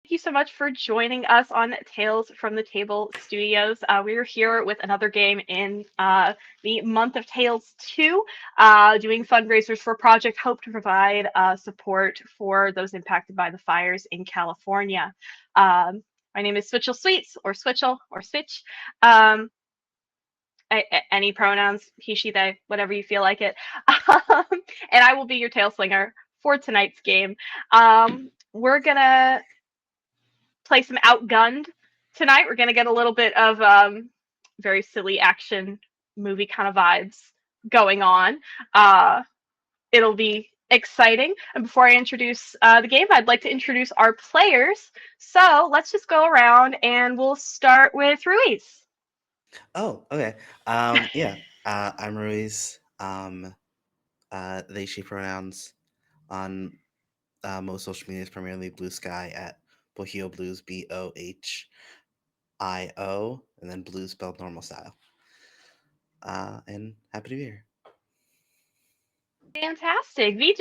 Thank you so much for joining us on Tales from the Table Studios. We are here with another game in the month of Tales 2, doing fundraisers for Project Hope to provide support for those impacted by the fires in California. My name is Switchel Sweets, or Switchel, or Switch. Um, any pronouns, he, she, they, whatever you feel like it. And I will be your Taleslinger for tonight's game. We're going to play some Outgunned tonight. We're going to get a little bit of very silly action movie kind of vibes going on. It'll be exciting. And before I introduce the game, I'd like to introduce our players. So let's just go around and we'll start with Ruiz. Oh, okay. Yeah. I'm Ruiz. They, she pronouns on most social medias, primarily Blue Sky at Bohio Blues, Bohio, and then Blues spelled normal style. And happy to be here. Fantastic. VJ.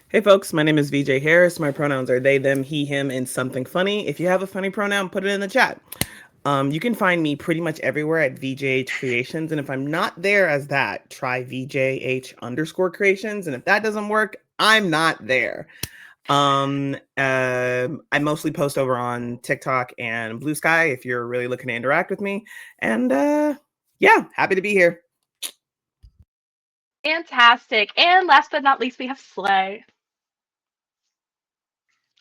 Hey folks, my name is VJ Harris. My pronouns are they, them, he, him, and something funny. If you have a funny pronoun, put it in the chat. You can find me pretty much everywhere at VJH Creations, and if I'm not there as that, try VJH_Creations, and if that doesn't work, I'm not there. I mostly post over on TikTok and Blue Sky if you're really looking to interact with me, and yeah, happy to be here. Fantastic. And last but not least, we have Slay.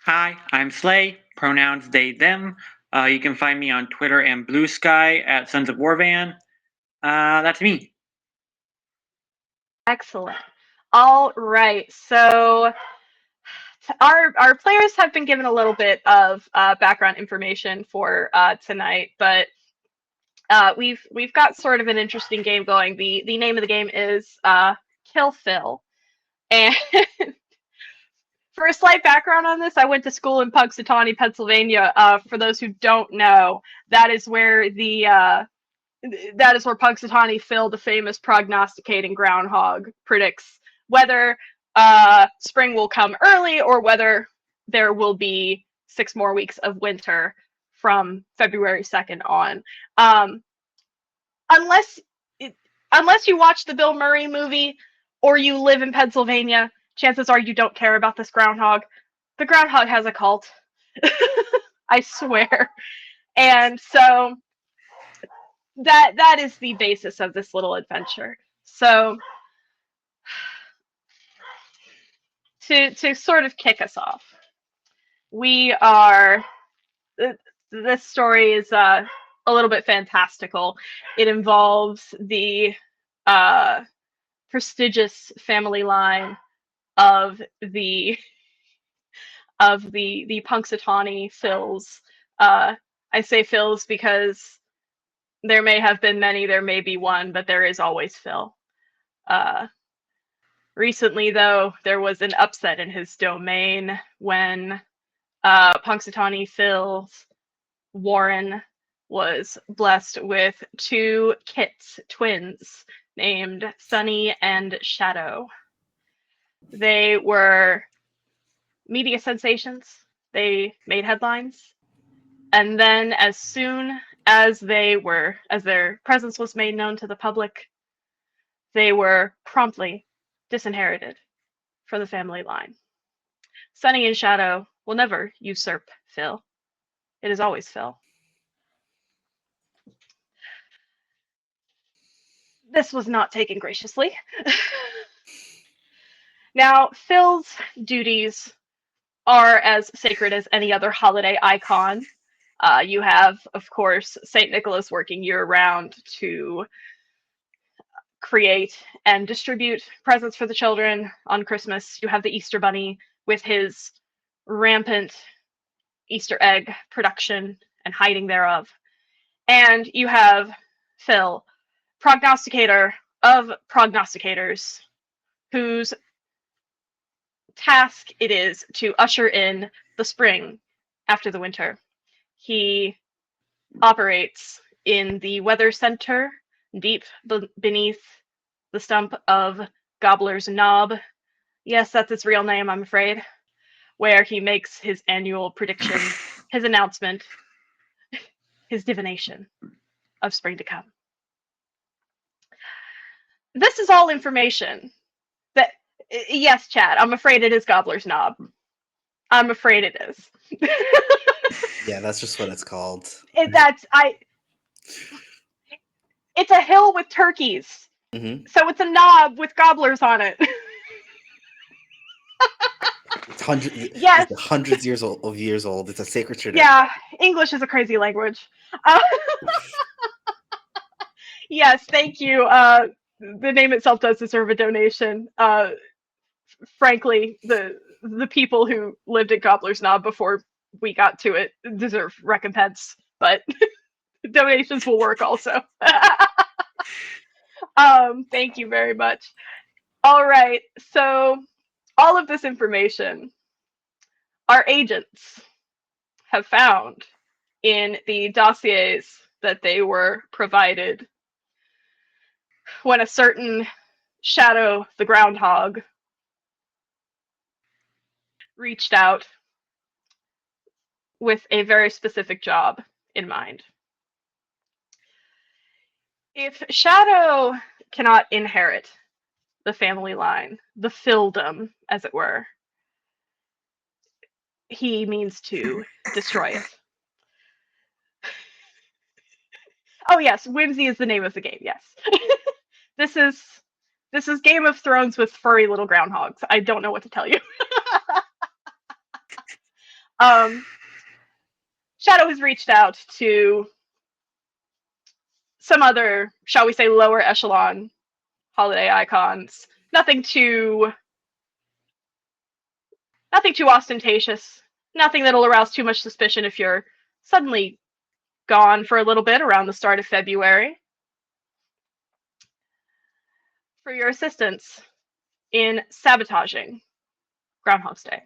Hi, I'm Slay, pronouns they, them. You can find me on Twitter and Blue Sky at Sons of Warvan. That's me. Excellent. All right. So our players have been given a little bit of background information for tonight, but we've got sort of an interesting game going. The name of the game is Kill Phil, and for a slight background on this, I went to school in Punxsutawney, Pennsylvania. For those who don't know, that is where Punxsutawney Phil, the famous prognosticating groundhog, predicts whether spring will come early or whether there will be 6 more weeks of winter from February 2nd on. Unless you watch the Bill Murray movie or you live in Pennsylvania, chances are you don't care about this groundhog. The groundhog has a cult. I swear. And so that is the basis of this little adventure. So to sort of kick us off, this story is a little bit fantastical. It involves the prestigious family line of the Punxsutawney Phils. I say Phils because there may have been many, there may be one, but there is always Phil. Recently, though, there was an upset in his domain when Punxsutawney Phil's Warren was blessed with 2 kits, twins, named Sunny and Shadow. They were media sensations. They made headlines. And then as soon as their presence was made known to the public, they were promptly disinherited from the family line. Sunny and Shadow will never usurp Phil. It is always Phil. This was not taken graciously. Now, Phil's duties are as sacred as any other holiday icon. You have, of course, St. Nicholas working year-round to create and distribute presents for the children on Christmas. You have the Easter Bunny with his rampant Easter egg production and hiding thereof. And you have Phil, prognosticator of prognosticators, whose task it is to usher in the spring after the winter. He operates in the weather center, deep beneath the stump of Gobbler's Knob. Yes, that's its real name, I'm afraid. where he makes his annual prediction, his announcement, his divination of spring to come. This is all information that, yes, Chad, I'm afraid it is Gobbler's Knob. I'm afraid it is. Yeah, that's just what it's called. It's a hill with turkeys. Mm-hmm. So it's a knob with gobblers on it. It's Yes. hundreds of years old. It's a sacred tradition. Yeah, English is a crazy language. Yes, thank you. The name itself does deserve a donation. Frankly, the people who lived at Gobbler's Knob before we got to it deserve recompense, but donations will work also. Thank you very much. All right, so all of this information our agents have found in the dossiers that they were provided when a certain Shadow the Groundhog reached out with a very specific job in mind. If Shadow cannot inherit the family line, the fieldom, as it were, he means to destroy it. Oh yes, Whimsy is the name of the game, yes. This is Game of Thrones with furry little groundhogs. I don't know what to tell you. Shadow has reached out to some other, shall we say, lower echelon holiday icons. Nothing too ostentatious. Nothing that'll arouse too much suspicion if you're suddenly gone for a little bit around the start of February. For your assistance in sabotaging Groundhog's Day.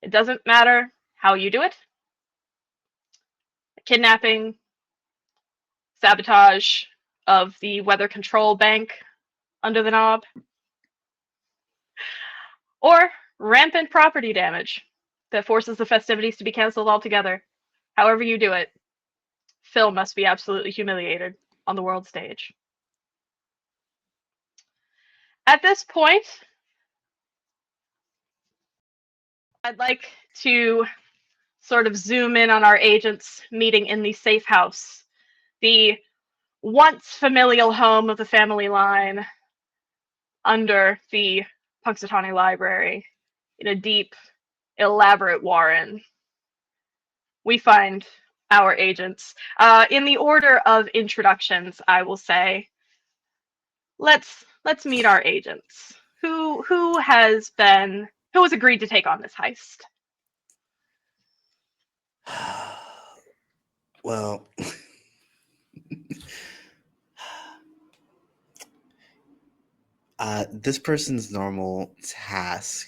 It doesn't matter how you do it. Kidnapping, sabotage of the weather control bank under the knob, or rampant property damage that forces the festivities to be canceled altogether. However you do it, Phil must be absolutely humiliated on the world stage. At this point, I'd like to sort of zoom in on our agents meeting in the safe house, the once familial home of the family line under the Punxsutawney Library in a deep, elaborate warren. We find our agents. In the order of introductions, I will say, let's meet our agents. Who has agreed to take on this heist? Well, this person's normal task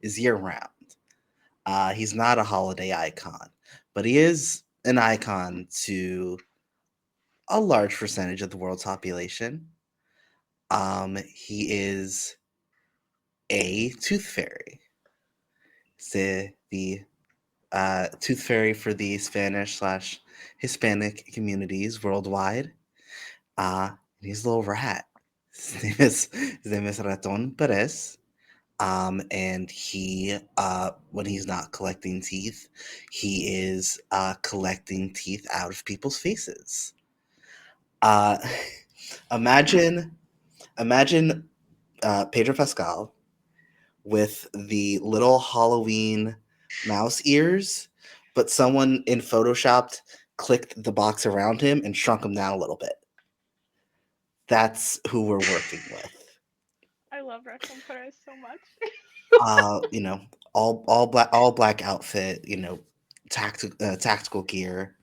is year-round. He's not a holiday icon, but he is an icon to a large percentage of the world's population. He is a tooth fairy. The tooth fairy for the Spanish/Hispanic communities worldwide. He's a little rat. His name is Raton Perez. And he, when he's not collecting teeth, he is collecting teeth out of people's faces. Imagine Pedro Pascal with the little Halloween mouse ears, but someone in Photoshopped clicked the box around him and shrunk him down a little bit. That's who we're working with. I love Raton Perez so much. All black outfit, tactical gear,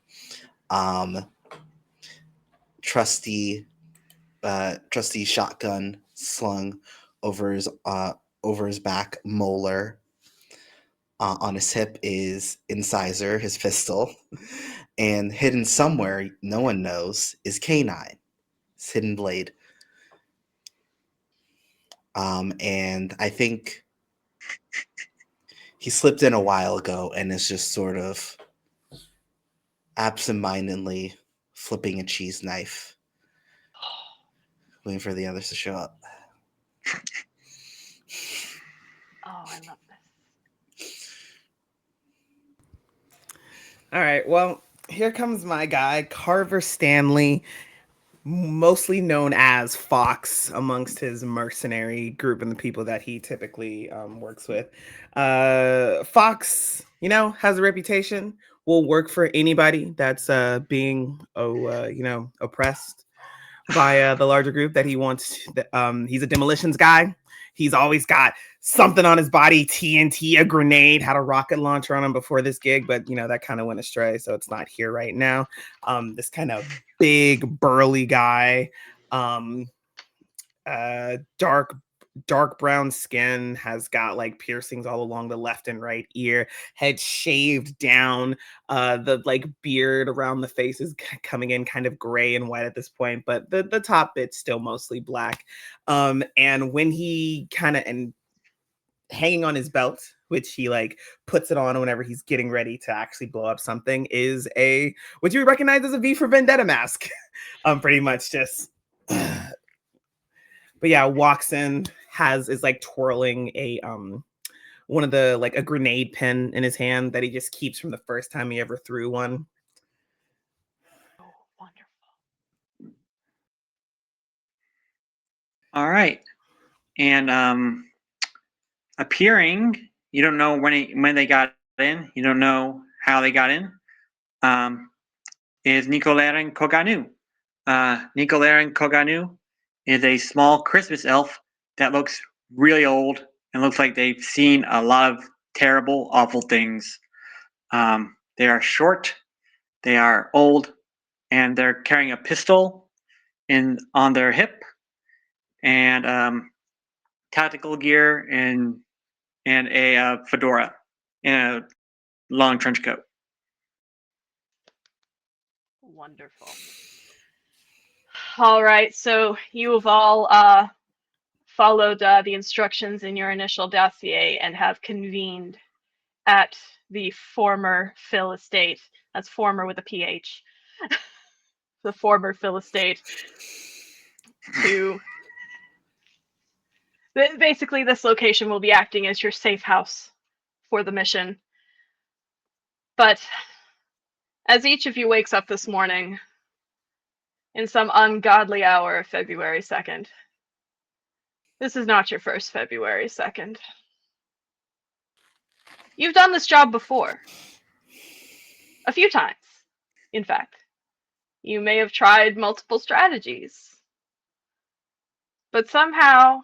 trusty shotgun slung over his back, molar. On his hip is Incisor, his pistol, and hidden somewhere no one knows is K9, his hidden blade. And I think he slipped in a while ago and is just sort of absentmindedly flipping a cheese knife, waiting for the others to show up. Oh, I love this. All right, well, here comes my guy, Carver Stanley, mostly known as Fox amongst his mercenary group and the people that he typically works with. Fox, has a reputation, will work for anybody that's being, oppressed by the larger group that he wants. He's a demolitions guy. He's always got something on his body, TNT, a grenade, had a rocket launcher on him before this gig, but that kind of went astray, so it's not here right now. This kind of big, burly guy, dark brown skin, has got like piercings all along the left and right ear, head shaved down, the like beard around the face is coming in kind of gray and white at this point, but the top bit's still mostly black. And when he kind of, and hanging on his belt, which he like puts it on whenever he's getting ready to actually blow up something, is what you would recognize as a V for Vendetta mask. Pretty much just but yeah, walks in, is like twirling a one of the, like, a grenade pin in his hand that he just keeps from the first time he ever threw one. Oh, wonderful. All right. And appearing, you don't know when they got in, you don't know how they got in, is Nicolaren Koganu. Nicolaren Koganu is a small Christmas elf that looks really old and looks like they've seen a lot of terrible, awful things. They are short, they are old, and they're carrying a pistol on their hip, and tactical gear, and a fedora and a long trench coat. Wonderful. All right, so you have all followed the instructions in your initial dossier and have convened at the former Phil estate. That's former with a PH. The former Phil estate. Basically, this location will be acting as your safe house for the mission. But as each of you wakes up this morning, in some ungodly hour of February 2nd, this is not your first February 2nd. You've done this job before. A few times, in fact. You may have tried multiple strategies. But somehow,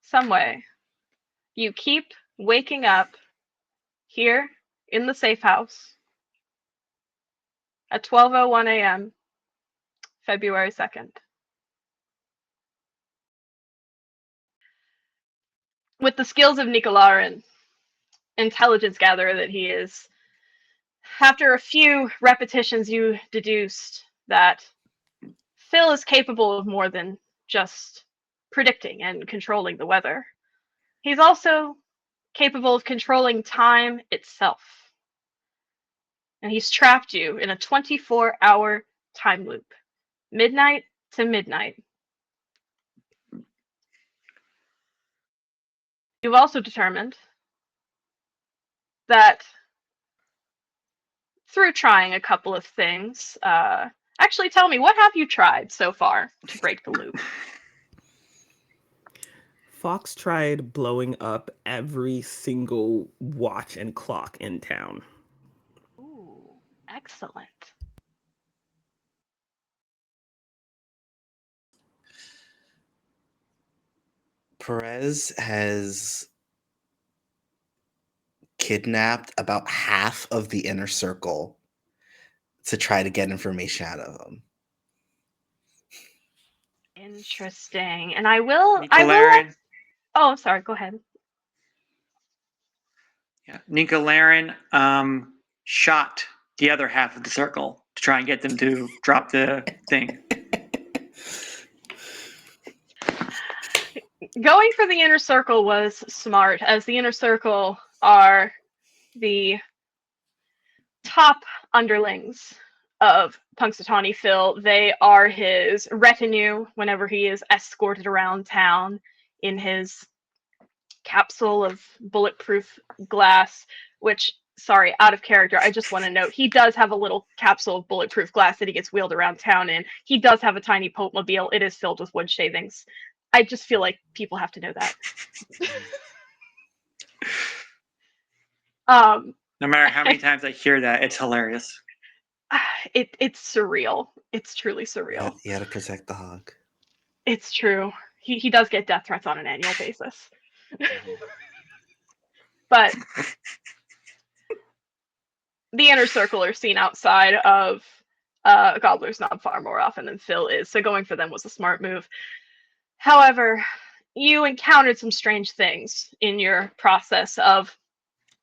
someway, you keep waking up here in the safe house at 12:01 a.m., February 2nd. With the skills of Nicolarin, intelligence gatherer that he is, after a few repetitions, you deduced that Phil is capable of more than just predicting and controlling the weather. He's also capable of controlling time itself. And he's trapped you in a 24-hour time loop, midnight to midnight. You've also determined that through trying a couple of things, actually tell me, what have you tried so far to break the loop? Fox tried blowing up every single watch and clock in town. Ooh, excellent. Perez has kidnapped about half of the inner circle to try to get information out of him. Interesting. And I will oh, sorry, go ahead. Yeah, Nicolaren shot the other half of the circle to try and get them to drop the thing. Going for the inner circle was smart, as the inner circle are the top underlings of Punxsutawney Phil. They are his retinue whenever he is escorted around town in his capsule of bulletproof glass, which, sorry, out of character, I just want to note, he does have a little capsule of bulletproof glass that he gets wheeled around town in. He does have a tiny Pope-mobile. It is filled with wood shavings. I just feel like people have to know that. No matter how many times I hear that, it's hilarious. It's surreal. It's truly surreal. You gotta protect the hog. It's true. He does get death threats on an annual basis. But the inner circle are seen outside of Gobbler's Knob far more often than Phil is, so going for them was a smart move. However, you encountered some strange things in your process of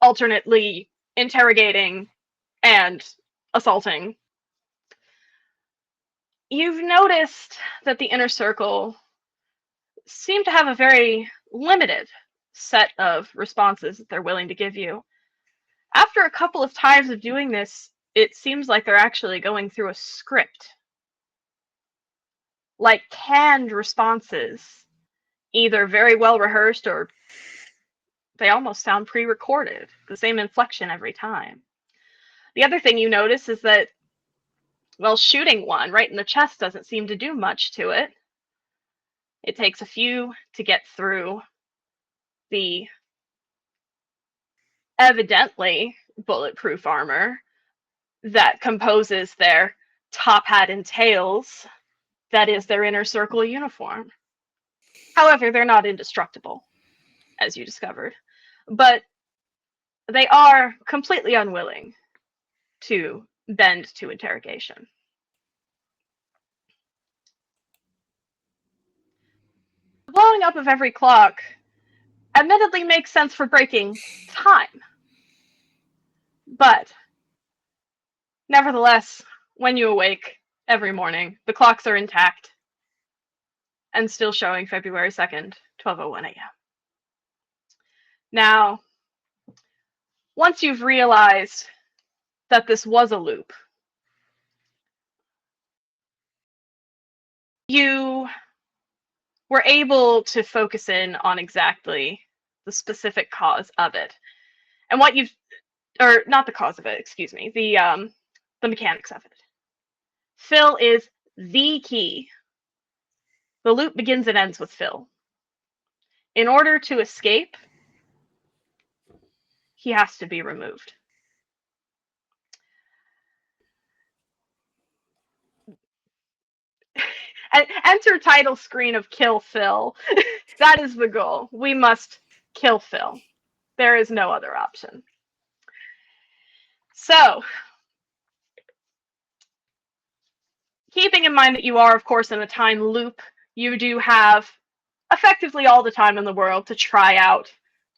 alternately interrogating and assaulting. You've noticed that the inner circle seem to have a very limited set of responses that they're willing to give you. After a couple of times of doing this, it seems like they're actually going through a script. Like canned responses, either very well rehearsed or they almost sound pre-recorded, the same inflection every time. The other thing you notice is that, well, shooting one right in the chest doesn't seem to do much to it. It takes a few to get through the evidently bulletproof armor that composes their top hat and tails, that is their inner circle uniform. However, they're not indestructible, as you discovered, but they are completely unwilling to bend to interrogation. The blowing up of every clock admittedly makes sense for breaking time, but nevertheless, when you awake every morning, the clocks are intact and still showing February 2nd, 12:01 a.m. Now, once you've realized that this was a loop, you were able to focus in on exactly the specific cause of it. And what you've, or not the cause of it, excuse me, the mechanics of it. Phil is the key. The loop begins and ends with Phil. In order to escape, he has to be removed. Enter title screen of Kill Phil. That is the goal. We must kill Phil. There is no other option. So, keeping in mind that you are, of course, in a time loop, you do have effectively all the time in the world to try out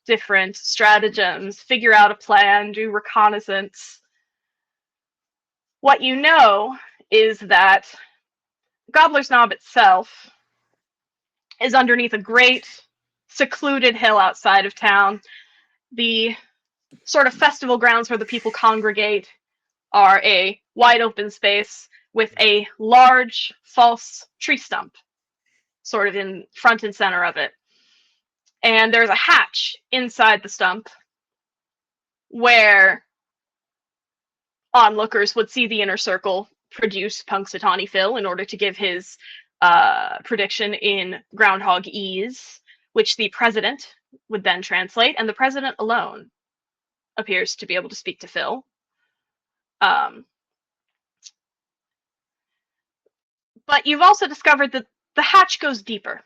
different stratagems, figure out a plan, do reconnaissance. What you know is that Gobbler's Knob itself is underneath a great secluded hill outside of town. The sort of festival grounds where the people congregate are a wide open space with a large false tree stump sort of in front and center of it. And there's a hatch inside the stump where onlookers would see the inner circle produce Punxsutawney Phil in order to give his prediction in Groundhog Ease, which the president would then translate, and the president alone appears to be able to speak to Phil. But you've also discovered that the hatch goes deeper.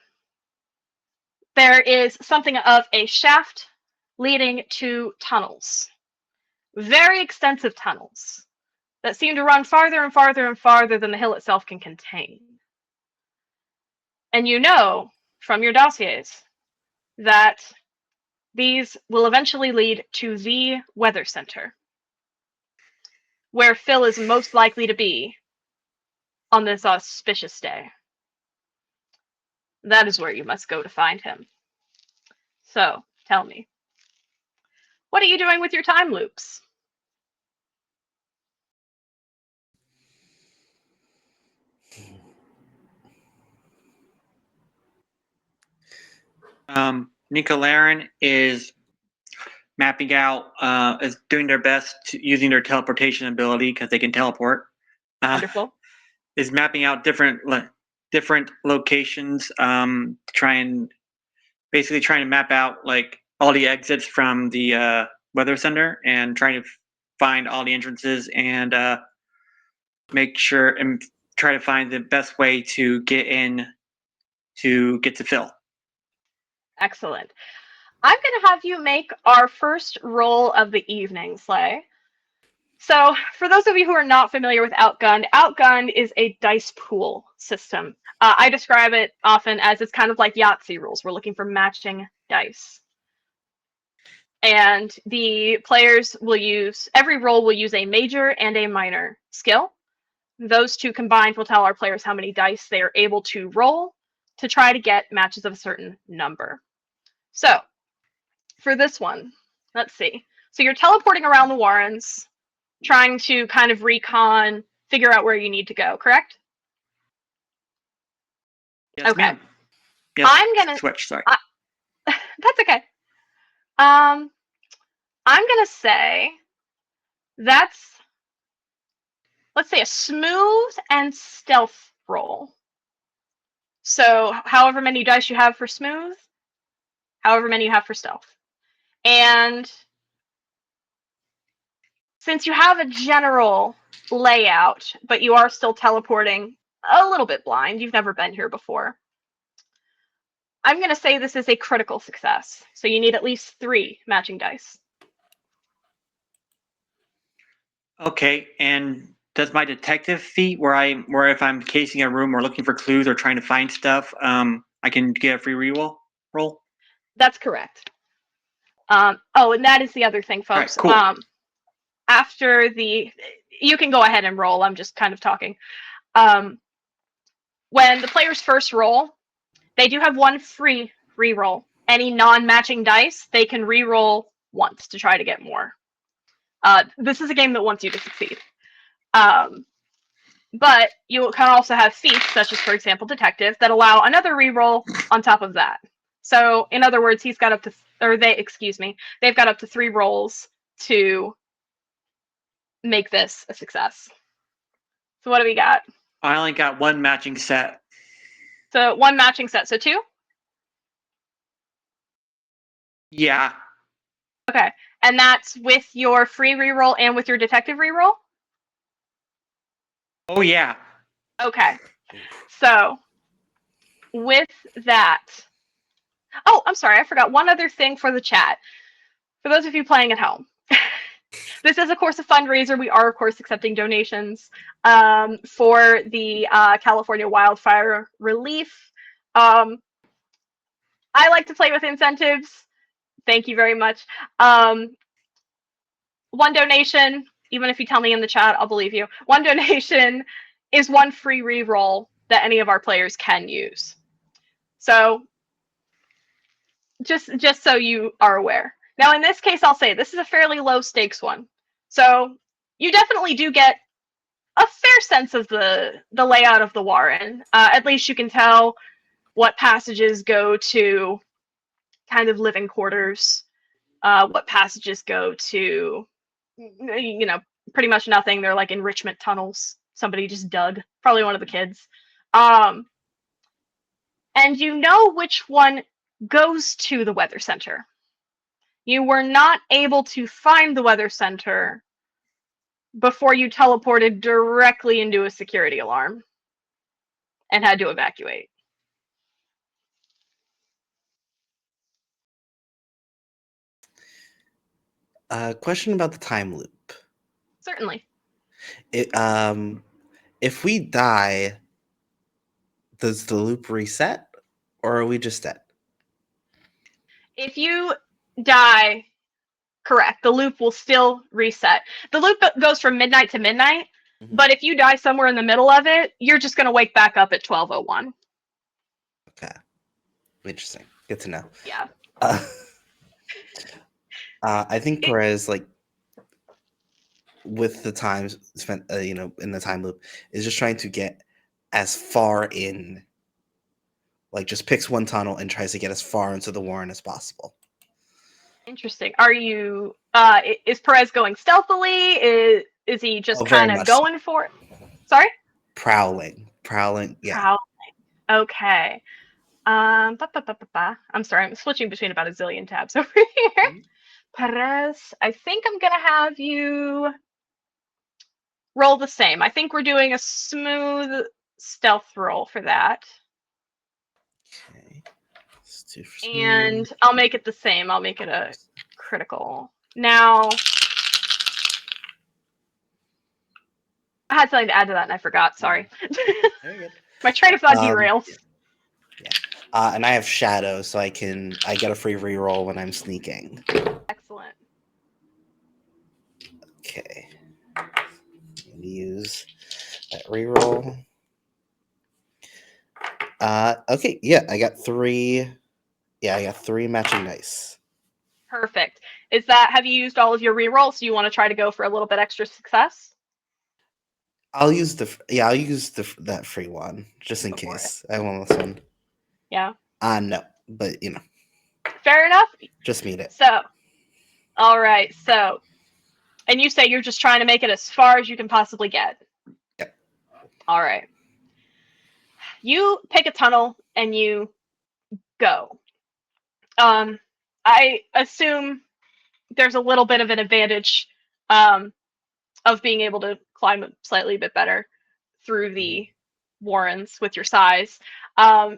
There is something of a shaft leading to tunnels, very extensive tunnels that seem to run farther and farther and farther than the hill itself can contain. And you know from your dossiers that these will eventually lead to the weather center, where Phil is most likely to be on this auspicious day. That is where you must go to find him. So, tell me, What are you doing with your time loops? Nico Laren is mapping out, is doing their best using their teleportation ability because they can teleport. Wonderful. Is mapping out different locations, trying to map out like all the exits from the weather center and trying to find all the entrances and make sure and try to find the best way to get in to get to Phil. Excellent. I'm going to have you make our first roll of the evening, Slay. So, for those of you who are not familiar with Outgunned, Outgunned is a dice pool system. I describe it often as it's kind of like Yahtzee rules. We're looking for matching dice. And the players will use, every roll will use a major and a minor skill. Those two combined will tell our players how many dice they are able to roll to try to get matches of a certain number. So, for this one, let's see. So you're teleporting around the Warrens, trying to kind of recon, figure out where you need to go, correct? Yes, Okay. ma'am. Yes, I'm gonna switch. Sorry. That's okay. I'm gonna say that's, let's say, a smooth and stealth roll. So however many dice you have for smooth, however many you have for stealth. And since you have a general layout, but you are still teleporting a little bit blind, you've never been here before, I'm going to say this is a critical success. So you need at least 3 matching dice. Okay, and does my detective feat, where if I'm casing a room or looking for clues or trying to find stuff, I can get a free reroll roll? That's correct. Oh, and that is the other thing, folks. All right, cool. After you can go ahead and roll. I'm just kind of talking. When the players first roll, they do have 1 free reroll. Any non-matching dice, they can reroll once to try to get more. This is a game that wants you to succeed. But you can also have feats, such as, for example, Detective, that allow another reroll on top of that. So, in other words, they've got up to 3 rolls to make this a success. So what do we got? I only got 1 matching set. So 1 matching set, so 2? Yeah. Okay, and that's with your free reroll and with your detective reroll? Oh, yeah. Okay, so with that... Oh, I'm sorry, I forgot one other thing for the chat. For those of you playing at home, this is, of course, a fundraiser. We are, of course, accepting donations for the California wildfire relief. I like to play with incentives. Thank you very much. 1 donation, even if you tell me in the chat, I'll believe you. 1 donation is 1 free reroll that any of our players can use. So just so you are aware. Now, in this case, I'll say this is a fairly low stakes one. So you definitely do get a fair sense of the layout of the Warren. At least you can tell what passages go to kind of living quarters, what passages go to, pretty much nothing. They're like enrichment tunnels. Somebody just dug, probably one of the kids. And you know which one goes to the weather center. You were not able to find the weather center before you teleported directly into a security alarm and had to evacuate. Question about the time loop. Certainly. If we die, does the loop reset, or are we just dead? If you die, correct, the loop will still reset. The loop goes from midnight to midnight, but if you die somewhere in the middle of it, you're just going to wake back up at 12:01. Okay. Interesting. Good to know. Yeah. I think Perez, like, with the time spent, in the time loop, is just trying to get as far in, like, just picks one tunnel and tries to get as far into the Warren as possible. Interesting. Are you? Is Perez going stealthily? Is he just Oh, very kind of much so. going for it? Sorry. Prowling, yeah. Prowling. Okay. I'm sorry. I'm switching between about a zillion tabs over here. Perez, I think I'm gonna have you roll the same. I think we're doing a smooth stealth roll for that. Okay. Let's do for And smooth. I'll make it the same. I'll make it a critical. Now, I had something to add to that and I forgot. Sorry. Very good. My train of thought derails. Yeah. And I have shadow, so I get a free reroll when I'm sneaking. Excellent. Okay. I'm gonna use that reroll. Okay, yeah, I got 3. Yeah, I got 3 matching dice. Perfect. Have you used all of your rerolls? Do you want to try to go for a little bit extra success? I'll use that free one just in case. I want this one. Yeah. No, but Fair enough. just need it. So, all right. So, and you say you're just trying to make it as far as you can possibly get. Yep. All right. You pick a tunnel and you go. I assume there's a little bit of an advantage of being able to climb slightly bit better through the warrens with your size.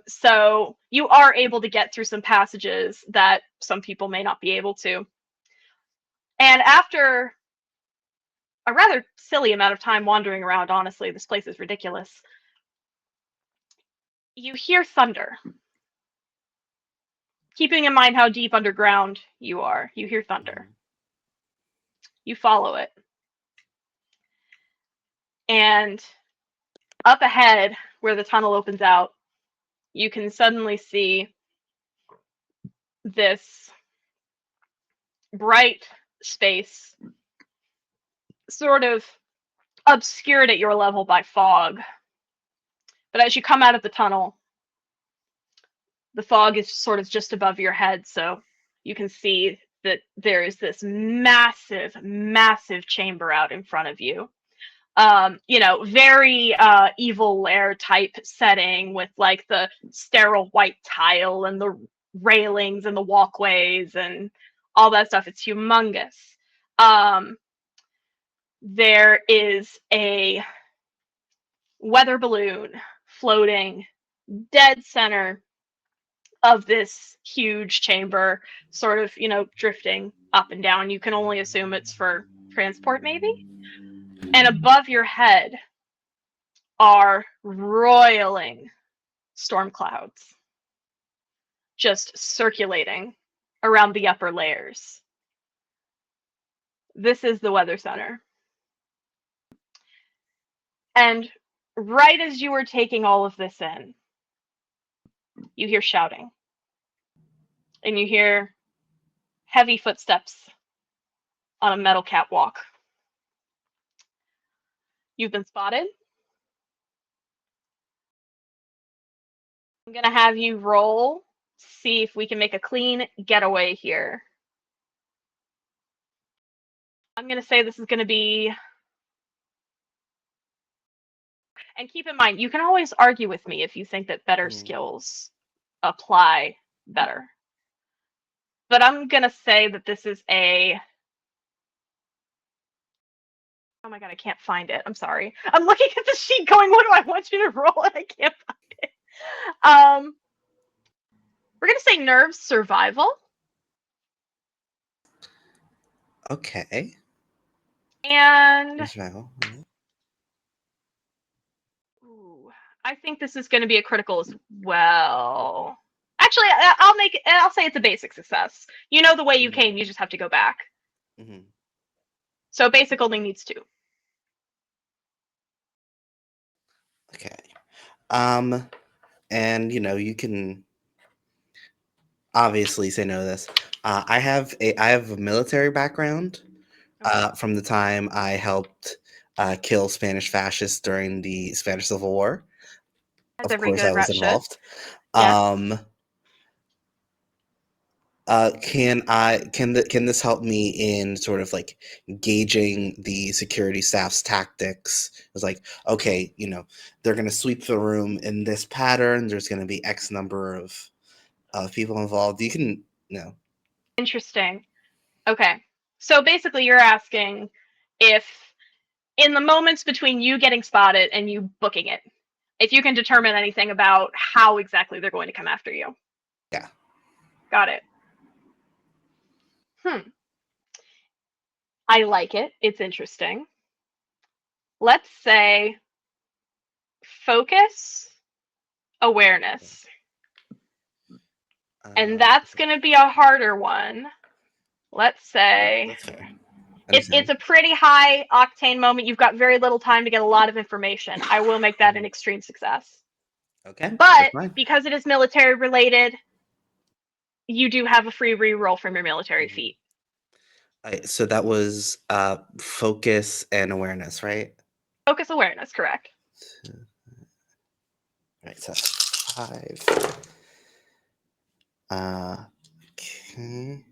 So you are able to get through some passages that some people may not be able to. And after a rather silly amount of time wandering around, honestly, this place is ridiculous, you hear thunder. Keeping in mind how deep underground you are, you hear thunder. You follow it. And up ahead, where the tunnel opens out, you can suddenly see this bright space, sort of obscured at your level by fog. But as you come out of the tunnel, the fog is sort of just above your head, so you can see that there is this massive, massive chamber out in front of you. Very evil lair type setting with like the sterile white tile and the railings and the walkways and all that stuff. It's humongous. There is a weather balloon floating dead center of this huge chamber, sort of, drifting up and down. You can only assume it's for transport, maybe? And above your head are roiling storm clouds just circulating around the upper layers. This is the weather center. And right as you are taking all of this in, you hear shouting. And you hear heavy footsteps on a metal catwalk. You've been spotted. I'm going to have you roll, see if we can make a clean getaway here. I'm going to say this is going to be... And keep in mind, you can always argue with me if you think that better skills apply better. But I'm going to say that this is a... Oh my god, I can't find it. I'm sorry. I'm looking at the sheet going, what do I want you to roll? And I can't find it. We're going to say nerves survival. Okay. And... Survival. Ooh, I think this is going to be a critical as well. Actually, I'll say it's a basic success. You know the way you came, you just have to go back. Mm-hmm. So basic only needs 2. Okay. And you can obviously say no to this. I have a military background from the time I helped kill Spanish fascists during the Spanish Civil War. As Of every course, good I was rat should. involved. Yes. Can this help me in sort of like gauging the security staff's tactics? It's like, okay, they're going to sweep the room in this pattern. There's going to be X number of people involved. You can, Interesting. Okay. So basically, you're asking if, in the moments between you getting spotted and you booking it, if you can determine anything about how exactly they're going to come after you. Yeah. Got it. I like it. It's interesting. Let's say focus, awareness. And that's going to be a harder one. Let's say That's fair. it's a pretty high octane moment. You've got very little time to get a lot of information. I will make that an extreme success. Okay. But because it is military related, you do have a free reroll from your military feat. So that was focus and awareness, right? Focus, awareness, correct. Right, so 5. Okay.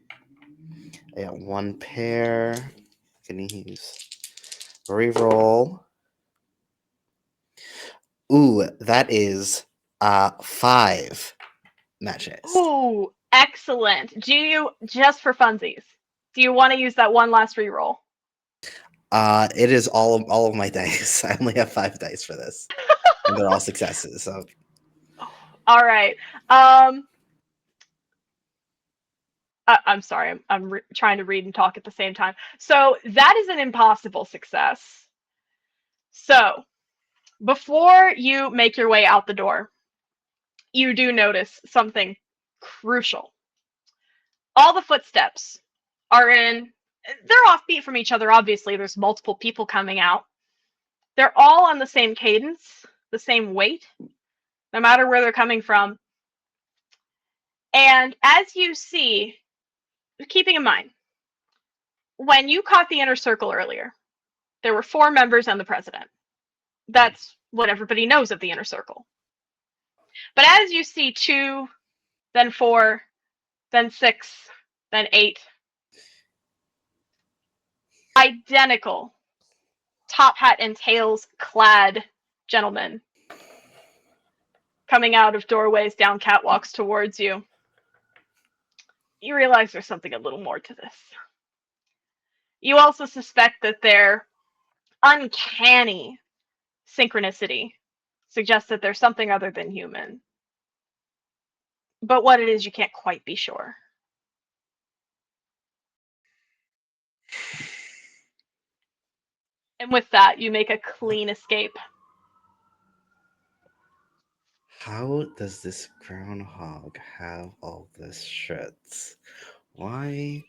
I got 1 pair. Can use reroll. Ooh, that is 5 matches. Ooh, excellent. Do you, just for funsies, do you want to use that one last reroll? It is all of my dice. I only have 5 dice for this. And they're all successes, so. All right. I'm sorry. I'm trying to read and talk at the same time. So that is an impossible success. So before you make your way out the door, you do notice something crucial. All the footsteps are they're offbeat from each other, obviously. There's multiple people coming out. They're all on the same cadence, the same weight, no matter where they're coming from. And as you see, keeping in mind, when you caught the inner circle earlier, there were 4 members and the president. That's what everybody knows of the inner circle. But as you see 2, then 4, then 6, then 8, identical top hat and tails clad gentlemen coming out of doorways, down catwalks towards you, you realize there's something a little more to this. You also suspect that their uncanny synchronicity suggests that there's something other than human. But what it is, you can't quite be sure. And with that, you make a clean escape. How does this groundhog have all this shit? Why?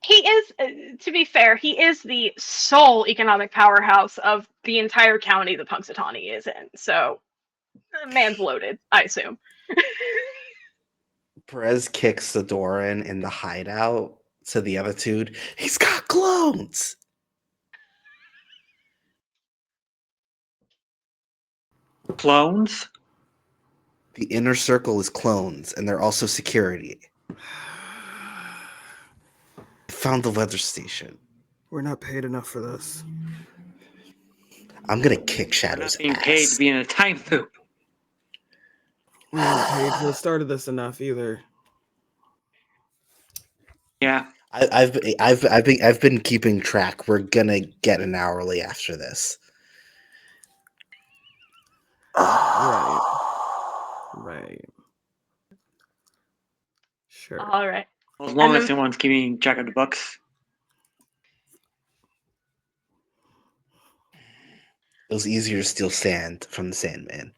He is, to be fair, he is the sole economic powerhouse of the entire county that Punxsutawney is in. So, man's loaded, I assume. Perez kicks the door in the hideout to the other dude. He's got clones! Clones? The inner circle is clones, and they're also security. I found the weather station. We're not paid enough for this. I'm gonna kick Shadow's Being ass. paid to be in a time loop. We haven't paid for the start of this enough either. Yeah. I've been keeping track. We're gonna get an hourly after this. Right. Sure. All right. As long as someone's keeping track of the books. It was easier to steal sand from the Sandman.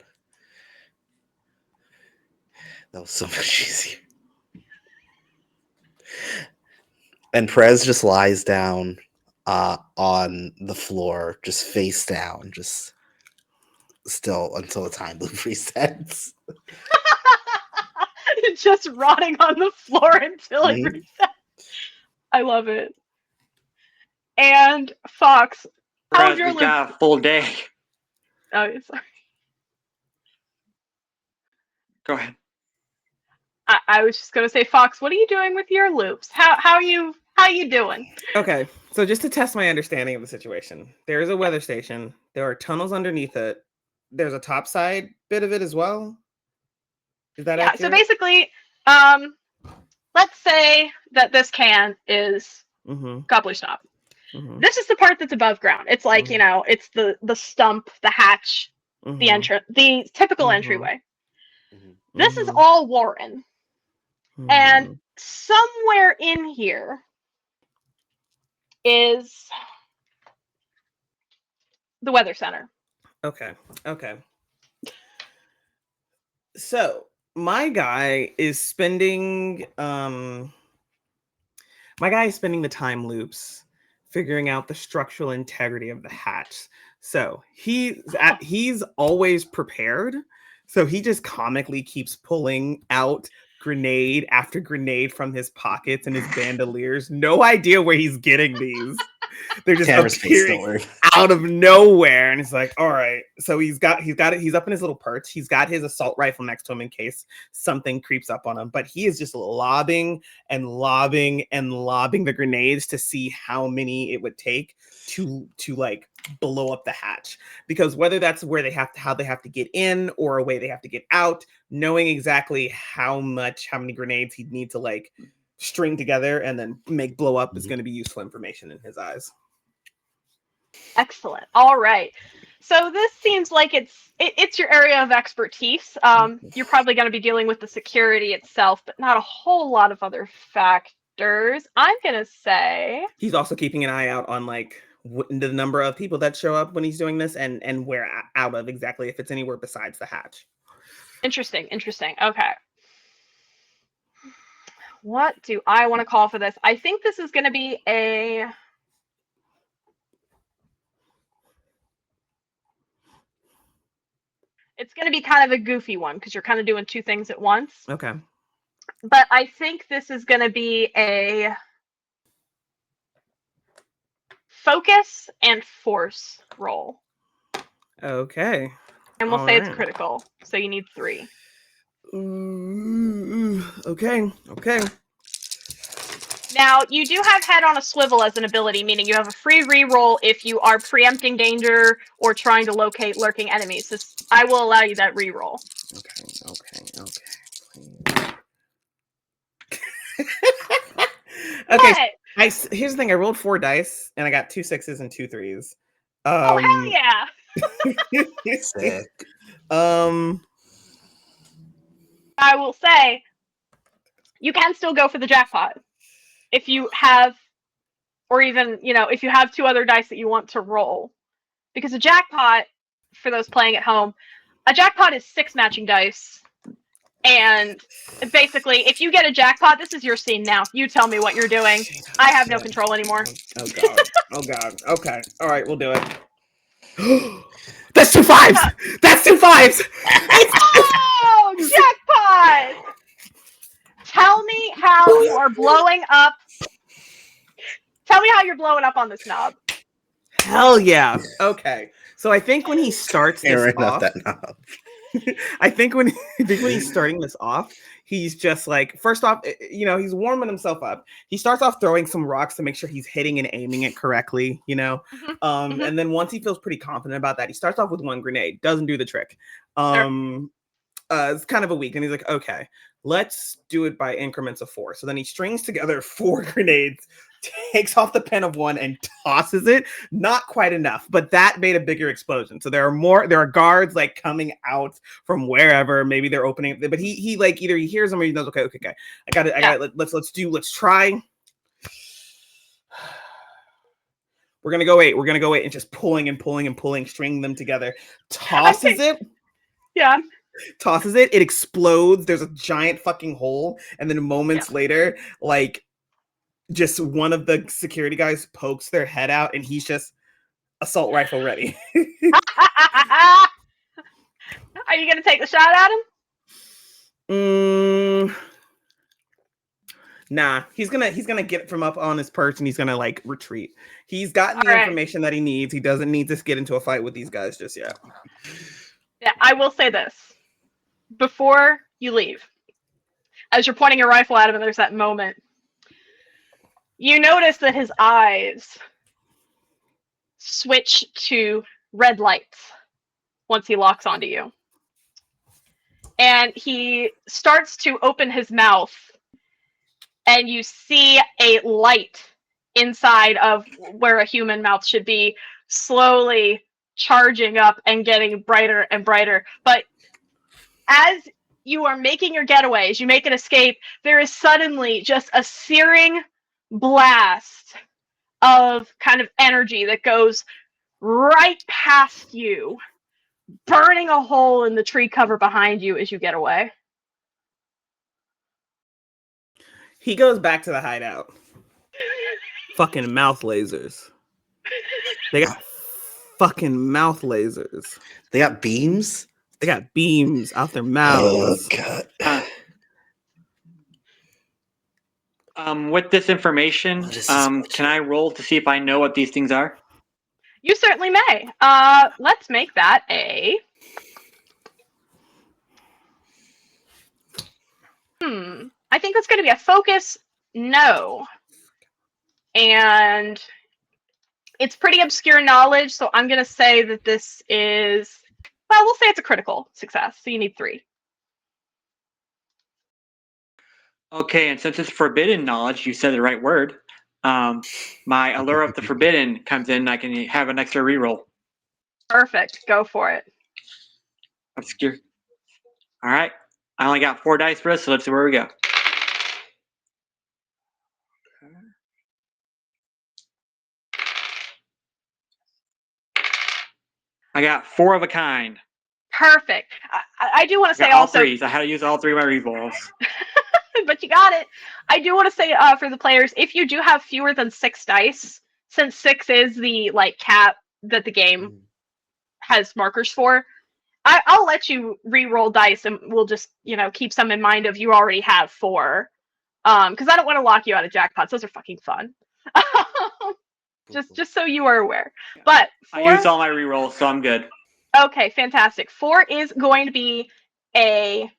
That was so much easier. And Perez just lies down on the floor, just face down, just still until the time loop resets. just rotting on the floor until it Mhm. resets. I love it. And Fox, how's Whereas your we loop? got a full day. Oh, sorry. Go ahead. I was just gonna say, Fox, what are you doing with your loops? How you doing? Okay, so just to test my understanding of the situation, there is a weather station. There are tunnels underneath it. There's a topside bit of it as well. Is that Yeah. So accurate? basically, let's say that this can is Mm-hmm. Gobbler Stop. Mm-hmm. This is the part that's above ground. It's like, it's the stump, the hatch, the Mm-hmm. entrance, the typical Mhm. entryway. Mhm. This is Mhm. all Warren. And Mhm. somewhere in here is the weather center. Okay. Okay. So my guy is spending the time loops figuring out the structural integrity of the hatch. So he's always prepared. So he just comically keeps pulling out grenade after grenade from his pockets and his bandoliers. No idea where he's getting these. They're just Camera space, don't appearing worry. out of nowhere, and it's like, all right. So he's got it. He's up in his little perch. He's got his assault rifle next to him in case something creeps up on him. But he is just lobbing and lobbing and lobbing the grenades to see how many it would take to like blow up the hatch. Because whether that's where how they have to get in or a way they have to get out, knowing exactly how many grenades he'd need to like string together and then make blow up is going to be useful information in his eyes. Excellent. All right. So this seems like it's your area of expertise. You're probably going to be dealing with the security itself, but not a whole lot of other factors. I'm going to say He's also keeping an eye out on like the number of people that show up when he's doing this and where out of exactly, if it's anywhere besides the hatch. interesting. Okay. What do I want to call for this? I think this is going to be it's going to be kind of a goofy one because you're kind of doing two things at once. Okay. But I think this is going to be a focus and force roll. Okay. And we'll All say it's right. critical. So you need 3. Okay. Now, you do have head on a swivel as an ability, meaning you have a free reroll if you are preempting danger or trying to locate lurking enemies. I will allow you that reroll. Okay. Here's the thing. I rolled 4 dice and I got 2 6s and 2 3s. Oh, hell yeah. Sick. I will say, you can still go for the jackpot. If you have, or even, if you have 2 other dice that you want to roll. Because a jackpot, for those playing at home, a jackpot is 6 matching dice. And basically, if you get a jackpot, this is your scene now. You tell me what you're doing. I have no control anymore. Oh god. Okay. All right, we'll do it. That's 2 5s. That's 2 5s. Oh, jackpot! Tell me how you are blowing up. Tell me how you're blowing up on this knob. Hell yeah. Okay. So I think when he starts this Aaron, not off, that knob. I think when he's starting this off, he's just like, first off, he's warming himself up. He starts off throwing some rocks to make sure he's hitting and aiming it correctly, and then once he feels pretty confident about that, he starts off with 1 grenade. Doesn't do the trick. It's kind of a weak, and he's like, okay, let's do it by increments of 4. So then he strings together 4 grenades, takes off the pen of 1 and tosses it. Not quite enough, but that made a bigger explosion. So there are guards like coming out from wherever. Maybe they're opening, but he like either he hears them or he knows, okay. I got it. Let's try. We're gonna go 8. And just pulling, stringing them together. Tosses it. Yeah. Tosses it. It explodes. There's a giant fucking hole, and then moments later, like, just one of the security guys pokes their head out, and he's just assault rifle ready. Are you gonna take the shot at him? Nah, he's gonna get from up on his perch and he's gonna like retreat. He's gotten the All right. information that he needs. He doesn't need to get into a fight with these guys just yet. Yeah, I will say this. Before you leave, as you're pointing your rifle at him and there's that moment, you notice that his eyes switch to red lights once he locks onto you. And he starts to open his mouth, and you see a light inside of where a human mouth should be slowly charging up and getting brighter and brighter. But as you are making your getaway, as you make an escape, there is suddenly just a searing blast of kind of energy that goes right past you, burning a hole in the tree cover behind you as you get away. He goes back to the hideout. Fucking mouth lasers. They got fucking mouth lasers. They got beams? They got beams out their mouths. Oh, God. With this information, What is this can I roll to see if I know what these things are? You certainly may. Let's make that a... I think that's going to be a focus no. And it's pretty obscure knowledge, so I'm going to say that this is... Well, we'll say it's a critical success, so you need 3. Okay, and since it's forbidden knowledge, you said the right word. My allure of the forbidden comes in. I can have an extra reroll. Perfect. Go for it. Obscure. All right. I only got 4 dice for this, so let's see where we go. I got 4 of a kind. Perfect. I do want to say all also... 3s. I had to use all 3 of my rerolls. But you got it. I do want to say for the players, if you do have fewer than 6 dice, since 6 is the cap that the game has markers for, I'll let you re-roll dice, and we'll just keep some in mind of you already have 4, because I don't want to lock you out of jackpots. Those are fucking fun. just so you are aware. But 4, I used all my rerolls, so I'm good. Okay, fantastic. 4 is going to be a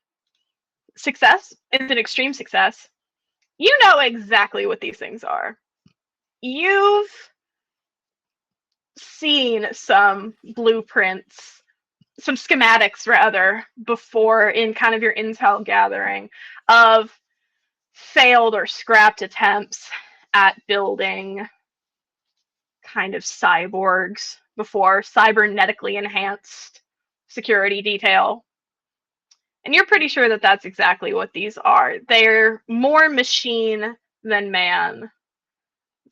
success. It's an extreme success. You know exactly what these things are. You've seen some blueprints, some schematics rather, before in kind of your intel gathering of failed or scrapped attempts at building kind of cyborgs before, cybernetically enhanced security detail. And you're pretty sure that that's exactly what these are. They're more machine than man.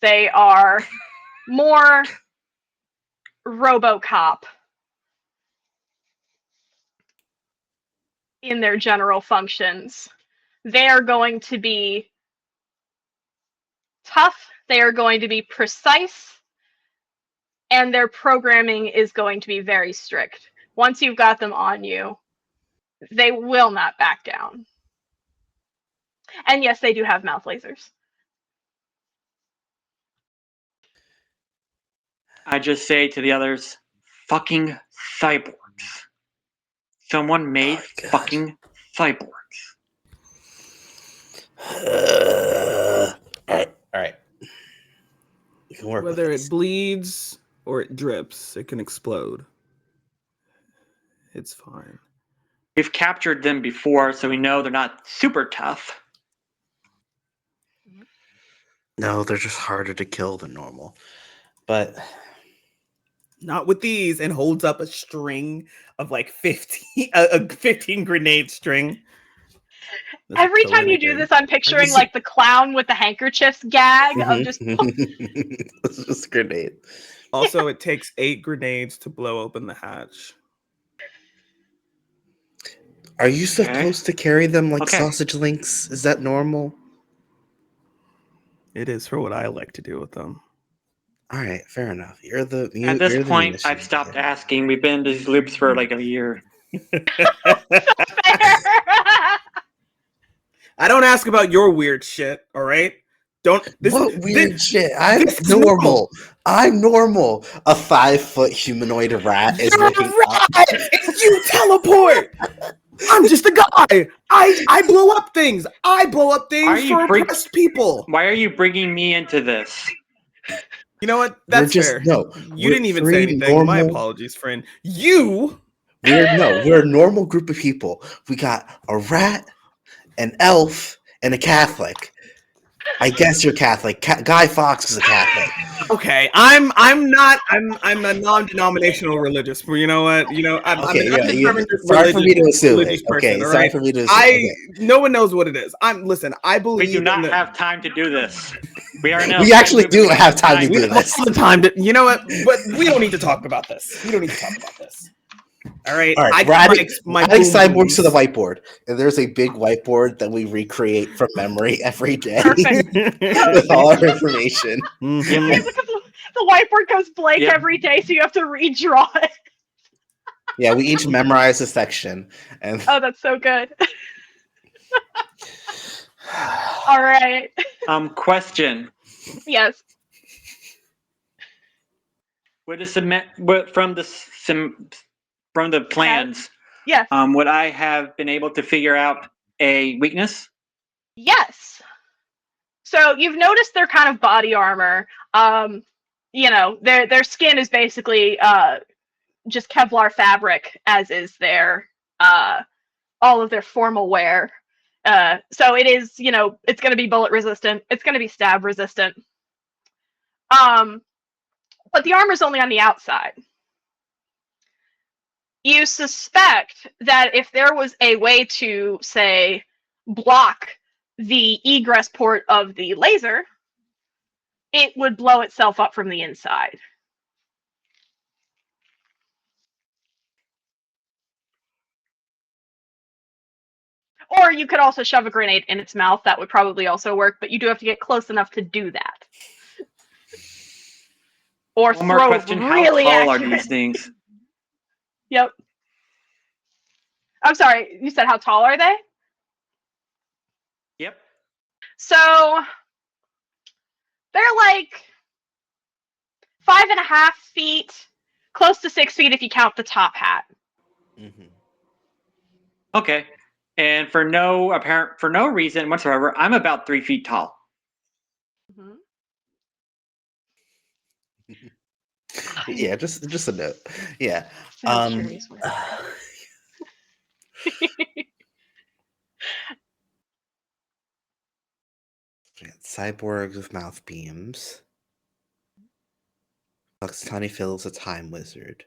They are more RoboCop in their general functions. They are going to be tough, they are going to be precise, and their programming is going to be very strict. Once you've got them on you, they will not back down. And yes, they do have mouth lasers. I just say to the others, fucking cyborgs. Someone made fucking cyborgs. All right. You can work Whether with it bleeds or it drips, it can explode. It's fine. We've captured them before, so we know they're not super tough. No, they're just harder to kill than normal. But Not with these, and holds up a string of like 15 grenade string. Every time you do this, I'm picturing like the clown with the handkerchiefs gag of just... It's just a grenade. Also, it takes 8 grenades to blow open the hatch. Are you supposed to carry them like Okay. sausage links? Is that normal? It is for what I like to do with them. All right, fair enough. At this point, I've stopped asking. We've been in these loops for like a year. I don't ask about your weird shit. All right. What weird shit? I'm this is normal. I'm normal. A 5-foot humanoid rat is You're looking up. right. And you teleport. I'm just a guy. I blow up things. I blow up things for oppressed people. Why are you bringing me into this? You know what? That's fair. No, You didn't even say anything. My apologies, friend. We're a normal group of people. We got a rat, an elf, and a Catholic. I guess you're Catholic. Guy Fawkes is a Catholic. Okay, I'm a non-denominational religious. You know what? I'm sorry for me to assume it. Person, sorry for me to assume. No one knows what it is. I believe we do not have time to do this. We are We actually do have time to do this. You know what? But we don't need to talk about this. All right. We're adding cyborgs to the whiteboard, and there's a big whiteboard that we recreate from memory every day with all our information. Mm-hmm. Yeah, because the whiteboard goes blank every day, so you have to redraw it. Yeah, we each memorize a section, and that's so good. All right. Question. Yes. From the plans, yes. Would I have been able to figure out a weakness? Yes. So you've noticed their kind of body armor. Their skin is basically just Kevlar fabric, as is their all of their formal wear. So it is, it's going to be bullet resistant. It's going to be stab resistant. But the armor's only on the outside. You suspect that if there was a way to, say, block the egress port of the laser, it would blow itself up from the inside. Or you could also shove a grenade in its mouth. That would probably also work, but you do have to get close enough to do that. Or One more question. Really how tall accurate. are these things? Yep. I'm sorry, you said how tall are they? Yep. So they're like 5.5 feet, close to 6 feet if you count the top hat. Mm-hmm. Okay. And for no reason whatsoever, I'm about 3 feet tall. Mm-hmm. Yeah, just a note. Yeah. So curious. Cyborgs with mouth beams. Puxtani Phil's a time wizard.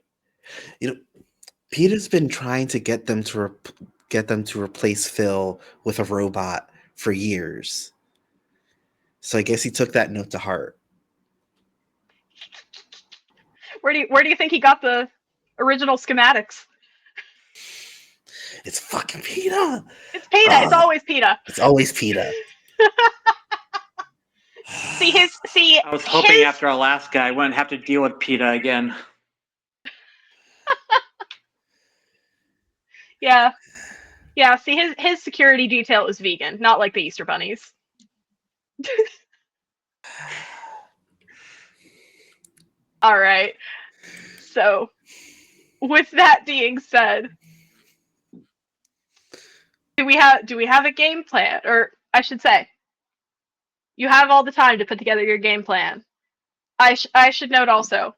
Peter's been trying to get them to replace Phil with a robot for years. So I guess he took that note to heart. Where do you think he got the original schematics? It's fucking PETA. It's PETA. It's always PETA. It's always PETA. I was hoping after Alaska I wouldn't have to deal with PETA again. Yeah. Yeah, see, his security detail is vegan, not like the Easter bunnies. All right. So, with that being said, do we have a game plan? Or I should say, you have all the time to put together your game plan. I should note also,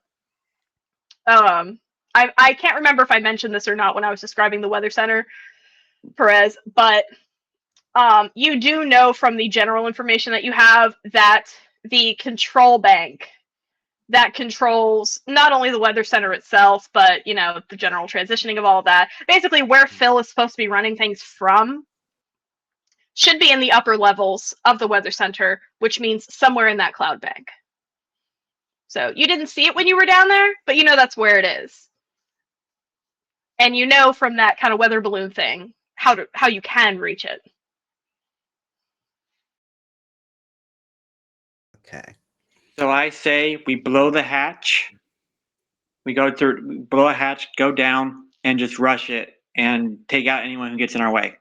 I can't remember if I mentioned this or not when I was describing the Weather Center, Perez, but you do know from the general information that you have that the control bank that controls not only the Weather Center itself, but, the general transitioning of all of that, basically where Phil is supposed to be running things from, should be in the upper levels of the Weather Center, which means somewhere in that cloud bank. So you didn't see it when you were down there, but that's where it is. And from that kind of weather balloon thing how you can reach it. Okay. So I say we blow the hatch. We blow a hatch, go down, and just rush it and take out anyone who gets in our way.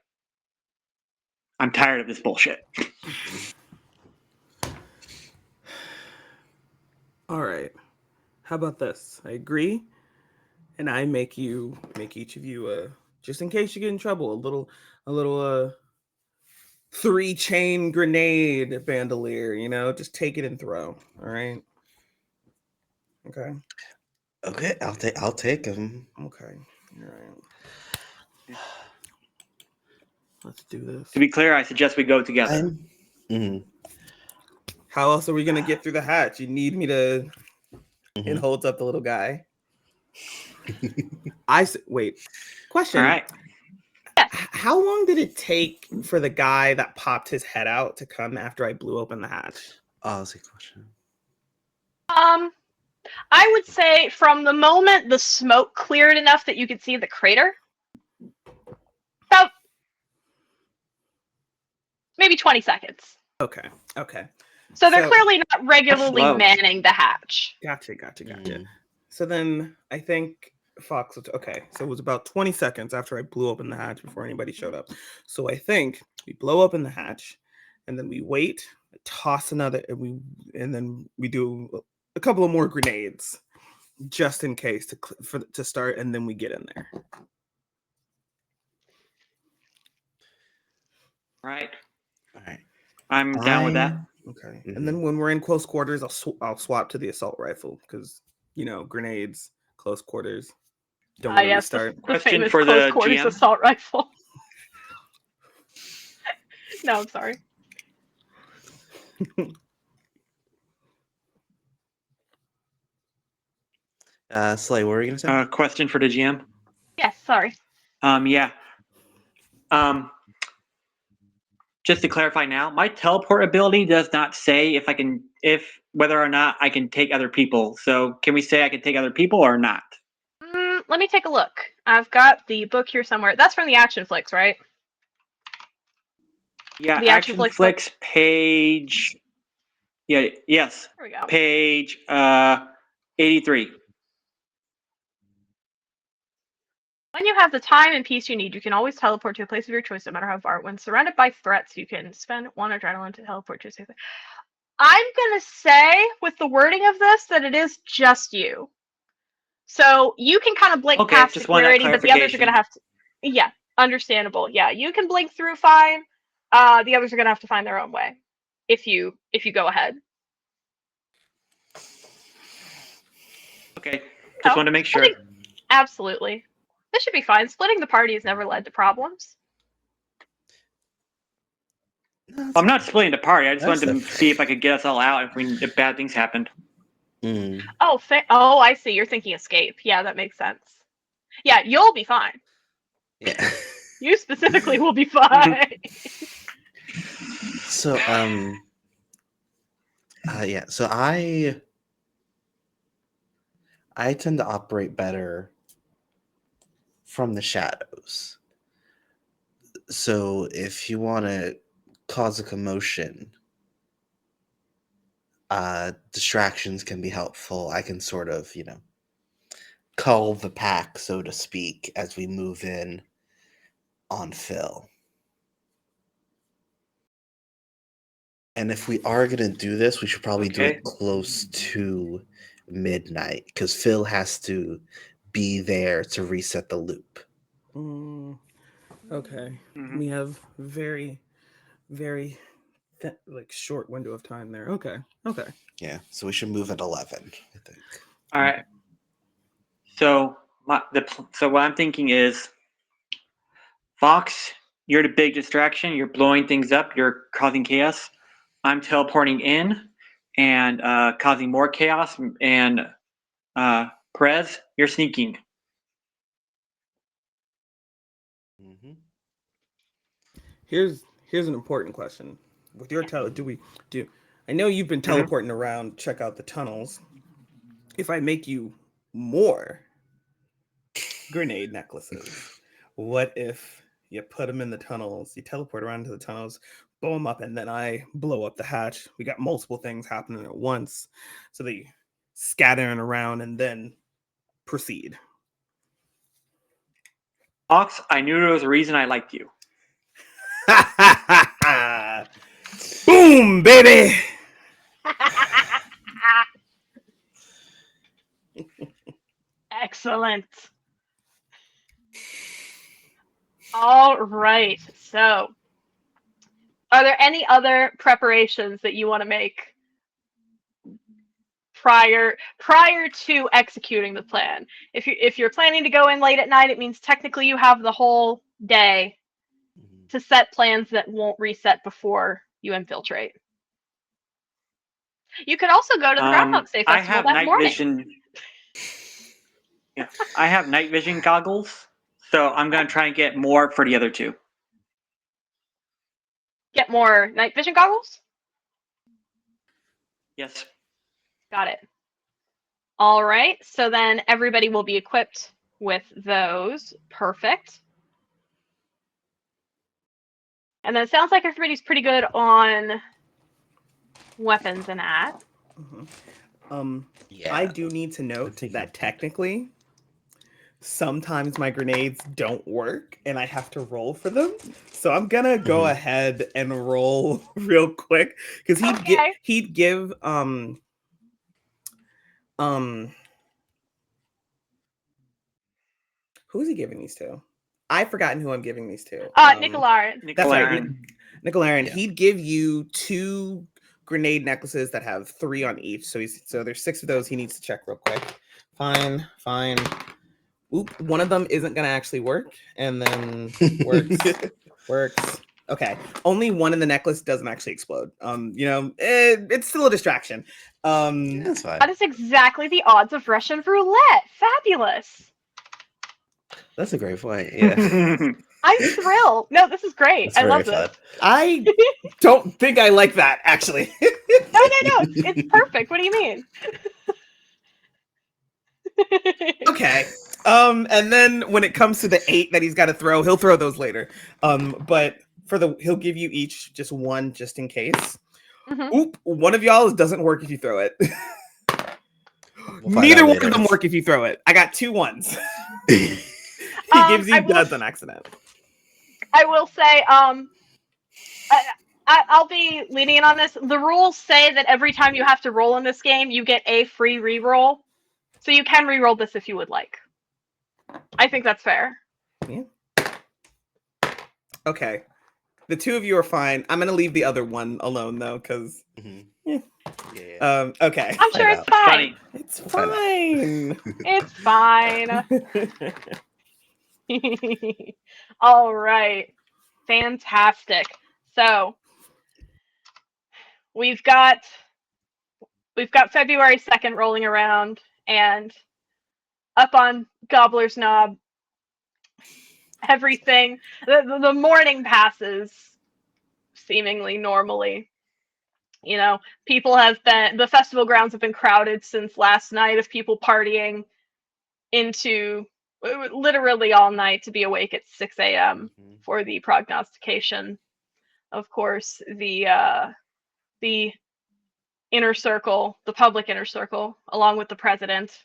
I'm tired of this bullshit. All right. How about this? I agree, and I make each of you just in case you get in trouble, a little 3-chain grenade bandolier. You know, just take it and throw. All right. Okay. Okay, I'll take him. Okay. All right. Let's do this. To be clear, I suggest we go together. How else are we gonna get through the hatch? You need me to. It Mhm. holds up the little guy. Wait. Question. All right. How long did it take for the guy that popped his head out to come after I blew open the hatch? Oh, that's a good question. I would say from the moment the smoke cleared enough that you could see the crater, about maybe 20 seconds. Okay. So they're clearly not regularly slow. manning the hatch. Gotcha. Mm. So then I think Fox. Okay, so it was about 20 seconds after I blew open the hatch before anybody showed up. So I think we blow open the hatch, and then we wait, toss another, and then we do a couple of more grenades just in case to start, and then we get in there. All right. All right. I'm down with that. Okay. Mhm. And then when we're in close quarters, I'll swap to the assault rifle because grenades, close quarters. Don't really Yes, start. the Question famous for close the quarters GM. assault rifle. No, I'm sorry. Slay, what were you gonna say? Question for the GM. Yes, sorry. Yeah. Just to clarify now, my teleport ability does not say whether or not I can take other people. So can we say I can take other people or not? Let me take a look. I've got the book here somewhere. That's from the Action Flicks, right? Yeah, The Action Flicks Flicks page. Yeah, yes. There we go. Page 83. When you have the time and peace you need, you can always teleport to a place of your choice, no matter how far. When surrounded by threats, you can spend 1 adrenaline to teleport to a safe place. I'm gonna say, with the wording of this, that it is just you. So you can kind of blink Okay, past just want that security, but the others are gonna have to. Yeah, understandable. Yeah, you can blink through fine. The others are gonna have to find their own way. If you go ahead. Okay, just want to make sure. Absolutely. This should be fine. Splitting the party has never led to problems. No, I'm not splitting the party. I just That's wanted to okay. see if I could get us all out if bad things happened. Mm. Oh, I see. You're thinking escape. Yeah, that makes sense. Yeah, you'll be fine. Yeah. You specifically will be fine. So yeah. So I tend to operate better from the shadows. So if you want to cause a commotion, distractions can be helpful. I can sort of, cull the pack, so to speak, as we move in on Phil. And if we are going to do this, we should probably do it close to midnight, because Phil has to be there to reset the loop. Okay. Mhm. We have very, very short window of time there. Okay. Yeah, so we should move at 11, I think. All right. So what I'm thinking is, Fox, you're the big distraction. You're blowing things up. You're causing chaos. I'm teleporting in and causing more chaos. And Perez, you're sneaking. Mm-hmm. Here's an important question. With your I know you've been teleporting around, check out the tunnels. If I make you more grenade necklaces, what if you put them in the tunnels, you teleport around to the tunnels, blow them up, and then I blow up the hatch? We got multiple things happening at once, so they scattering around and then proceed. Fox, I knew there was a reason I liked you. Boom, baby. Excellent. All right. So, are there any other preparations that you want to make prior to executing the plan? If you're planning to go in late at night, it means technically you have the whole day Mhm. to set plans that won't reset before you infiltrate. You could also go to the Groundhog Day I Festival have that night morning. vision. Yeah, I have night vision goggles, so I'm gonna try and get more for the other two. Get more night vision goggles? Yes. Got it. All right. So then everybody will be equipped with those. Perfect. And then it sounds like everybody's pretty good on weapons and that. Yeah. I do need to note that technically, sometimes my grenades don't work and I have to roll for them. So I'm gonna go ahead and roll real quick because he'd give who's he giving these to? I've forgotten who I'm giving these to. Nicolarin. That's right, Nicolarin. Nicolarin. Yeah. He'd give you 2 grenade necklaces that have 3 on each. So there's 6 of those. He needs to check real quick. Fine. Oop, one of them isn't gonna actually work, and then works. Okay, only one in the necklace doesn't actually explode. It's still a distraction. That's fine. That is exactly the odds of Russian roulette. Fabulous. That's a great point. Yeah. I'm thrilled. No, this is great. That's I very love fun. this. I don't think I like that actually. No. It's perfect. What do you mean? Okay. And then when it comes to the 8 that he's got to throw, he'll throw those later. But he'll give you each just one just in case. Mhm. Oop, one of y'all doesn't work if you throw it. We'll find Neither out one later. of them work if you throw it. I got 2 ones. He gives you duds on accident. I will say, I'll be lenient on this. The rules say that every time you have to roll in this game, you get a free reroll. So you can reroll this if you would like. I think that's fair. Yeah. Okay. The 2 of you are fine. I'm gonna leave the other one alone though, because Yeah. okay. I'm sure it's Find fine. It's fine. It's fine. All right. Fantastic. So we've got February 2nd rolling around, and up on Gobbler's Knob, everything, the morning passes seemingly normally. You know, the festival grounds have been crowded since last night of people partying into literally all night to be awake at 6 a.m. for the prognostication. Of course, the inner circle, the public inner circle, along with the president,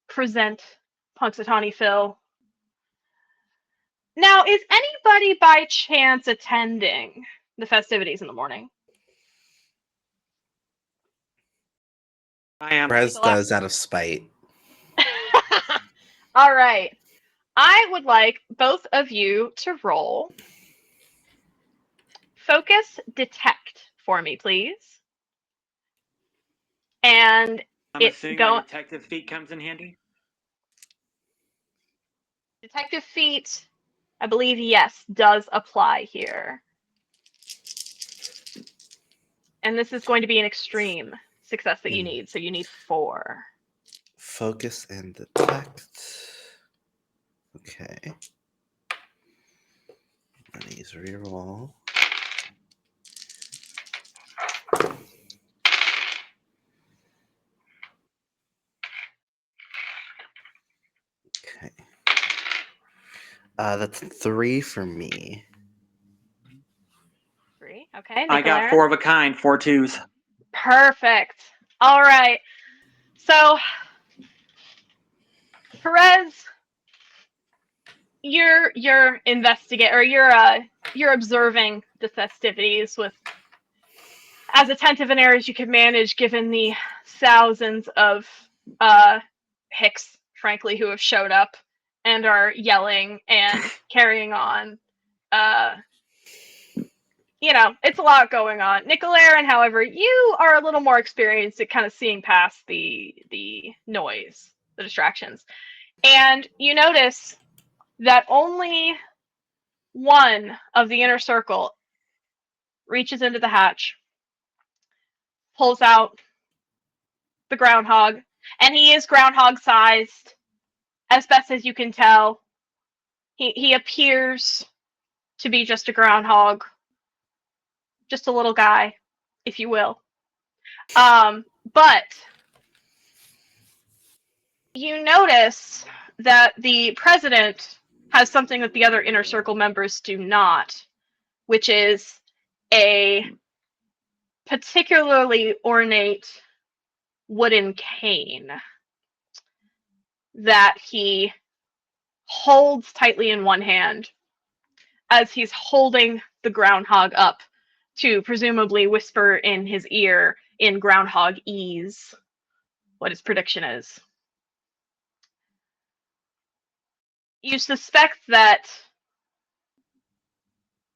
present Punxsutawney Phil. Now, is anybody by chance attending the festivities in the morning? I am. Prez does out of spite. All right. I would like both of you to roll Focus Detect for me, please. And I'm it's assuming going. my detective feat comes in handy. Detective feat, I believe, yes, does apply here. And this is going to be an extreme success that you need, so you need 4. Focus and detect. Okay. Use reroll. Okay. That's 3 for me. 3, okay. I got Nicolarin? 4 of a kind, 4 twos. Perfect. All right. So, Perez, you're observing the festivities with as attentive an air as you could manage, given the thousands of Hicks, frankly, who have showed up and are yelling and carrying on. It's a lot going on. Nicolarin, however, you are a little more experienced at kind of seeing past the noise, the distractions. And you notice that only one of the inner circle reaches into the hatch, pulls out the groundhog, and he is groundhog sized, as best as you can tell. He appears to be just a groundhog, just a little guy, if you will. But you notice that the president has something that the other inner circle members do not, which is a particularly ornate wooden cane that he holds tightly in one hand as he's holding the groundhog up to presumably whisper in his ear in groundhog ease what his prediction is. You suspect that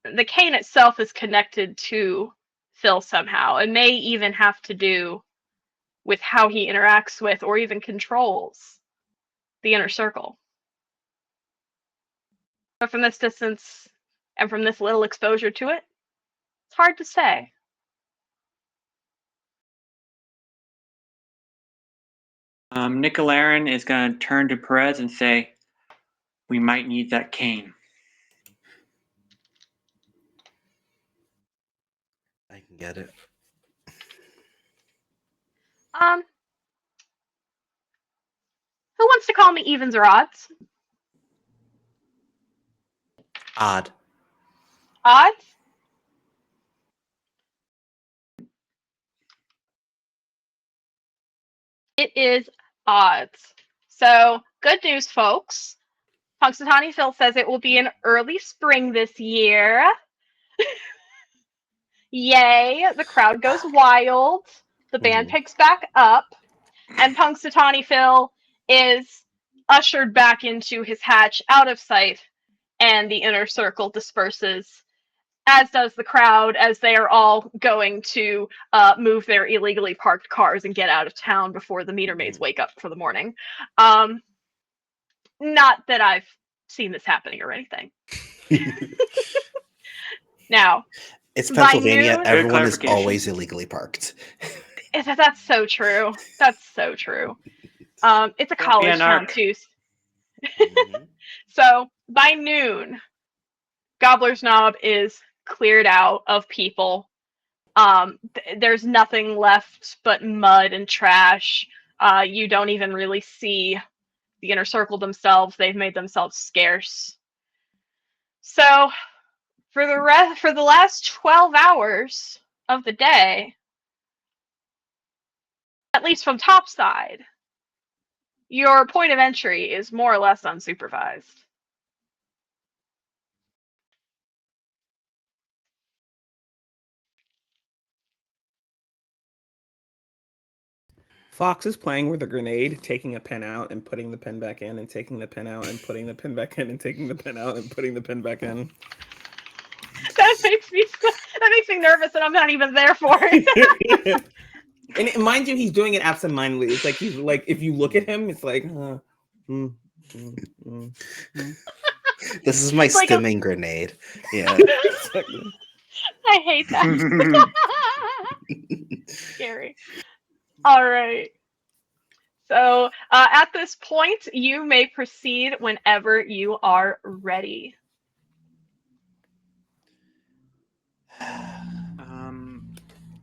the cane itself is connected to Phil somehow. It may even have to do with how he interacts with or even controls the inner circle. But from this distance and from this little exposure to it, it's hard to say. Nicolarin is going to turn to Perez and say, "We might need that cane." I can get it. Who wants to call me evens or odds? Odd. Odds? It is odds. So, good news, folks. Punxsutawney Phil says it will be in early spring this year. Yay! The crowd goes wild. The band picks back up. And Punxsutawney Phil is ushered back into his hatch, out of sight, and the inner circle disperses, as does the crowd, as they are all going to move their illegally parked cars and get out of town before the meter maids wake up for the morning. Not that I've seen this happening or anything. Now, it's Pennsylvania. Noon, everyone is always illegally parked. That's so true. That's so true. It's a college town too. Mm-hmm. So by noon, Gobbler's Knob is cleared out of people. There's nothing left but mud and trash. You don't even really see the inner circle themselves. They've made themselves scarce. So for the last 12 hours of the day, at least from topside, your point of entry is more or less unsupervised. Fox is playing with a grenade, taking a pin out and putting the pin back in, and taking the pin out and putting the pin back in, and taking the pin out and putting the pin back in. That makes me nervous, and I'm not even there for it. And mind you, he's doing it absentmindedly. It's like he's like, if you look at him, it's like, This is my stimming grenade. Yeah. I hate that. Scary. All right. So at this point, you may proceed whenever you are ready.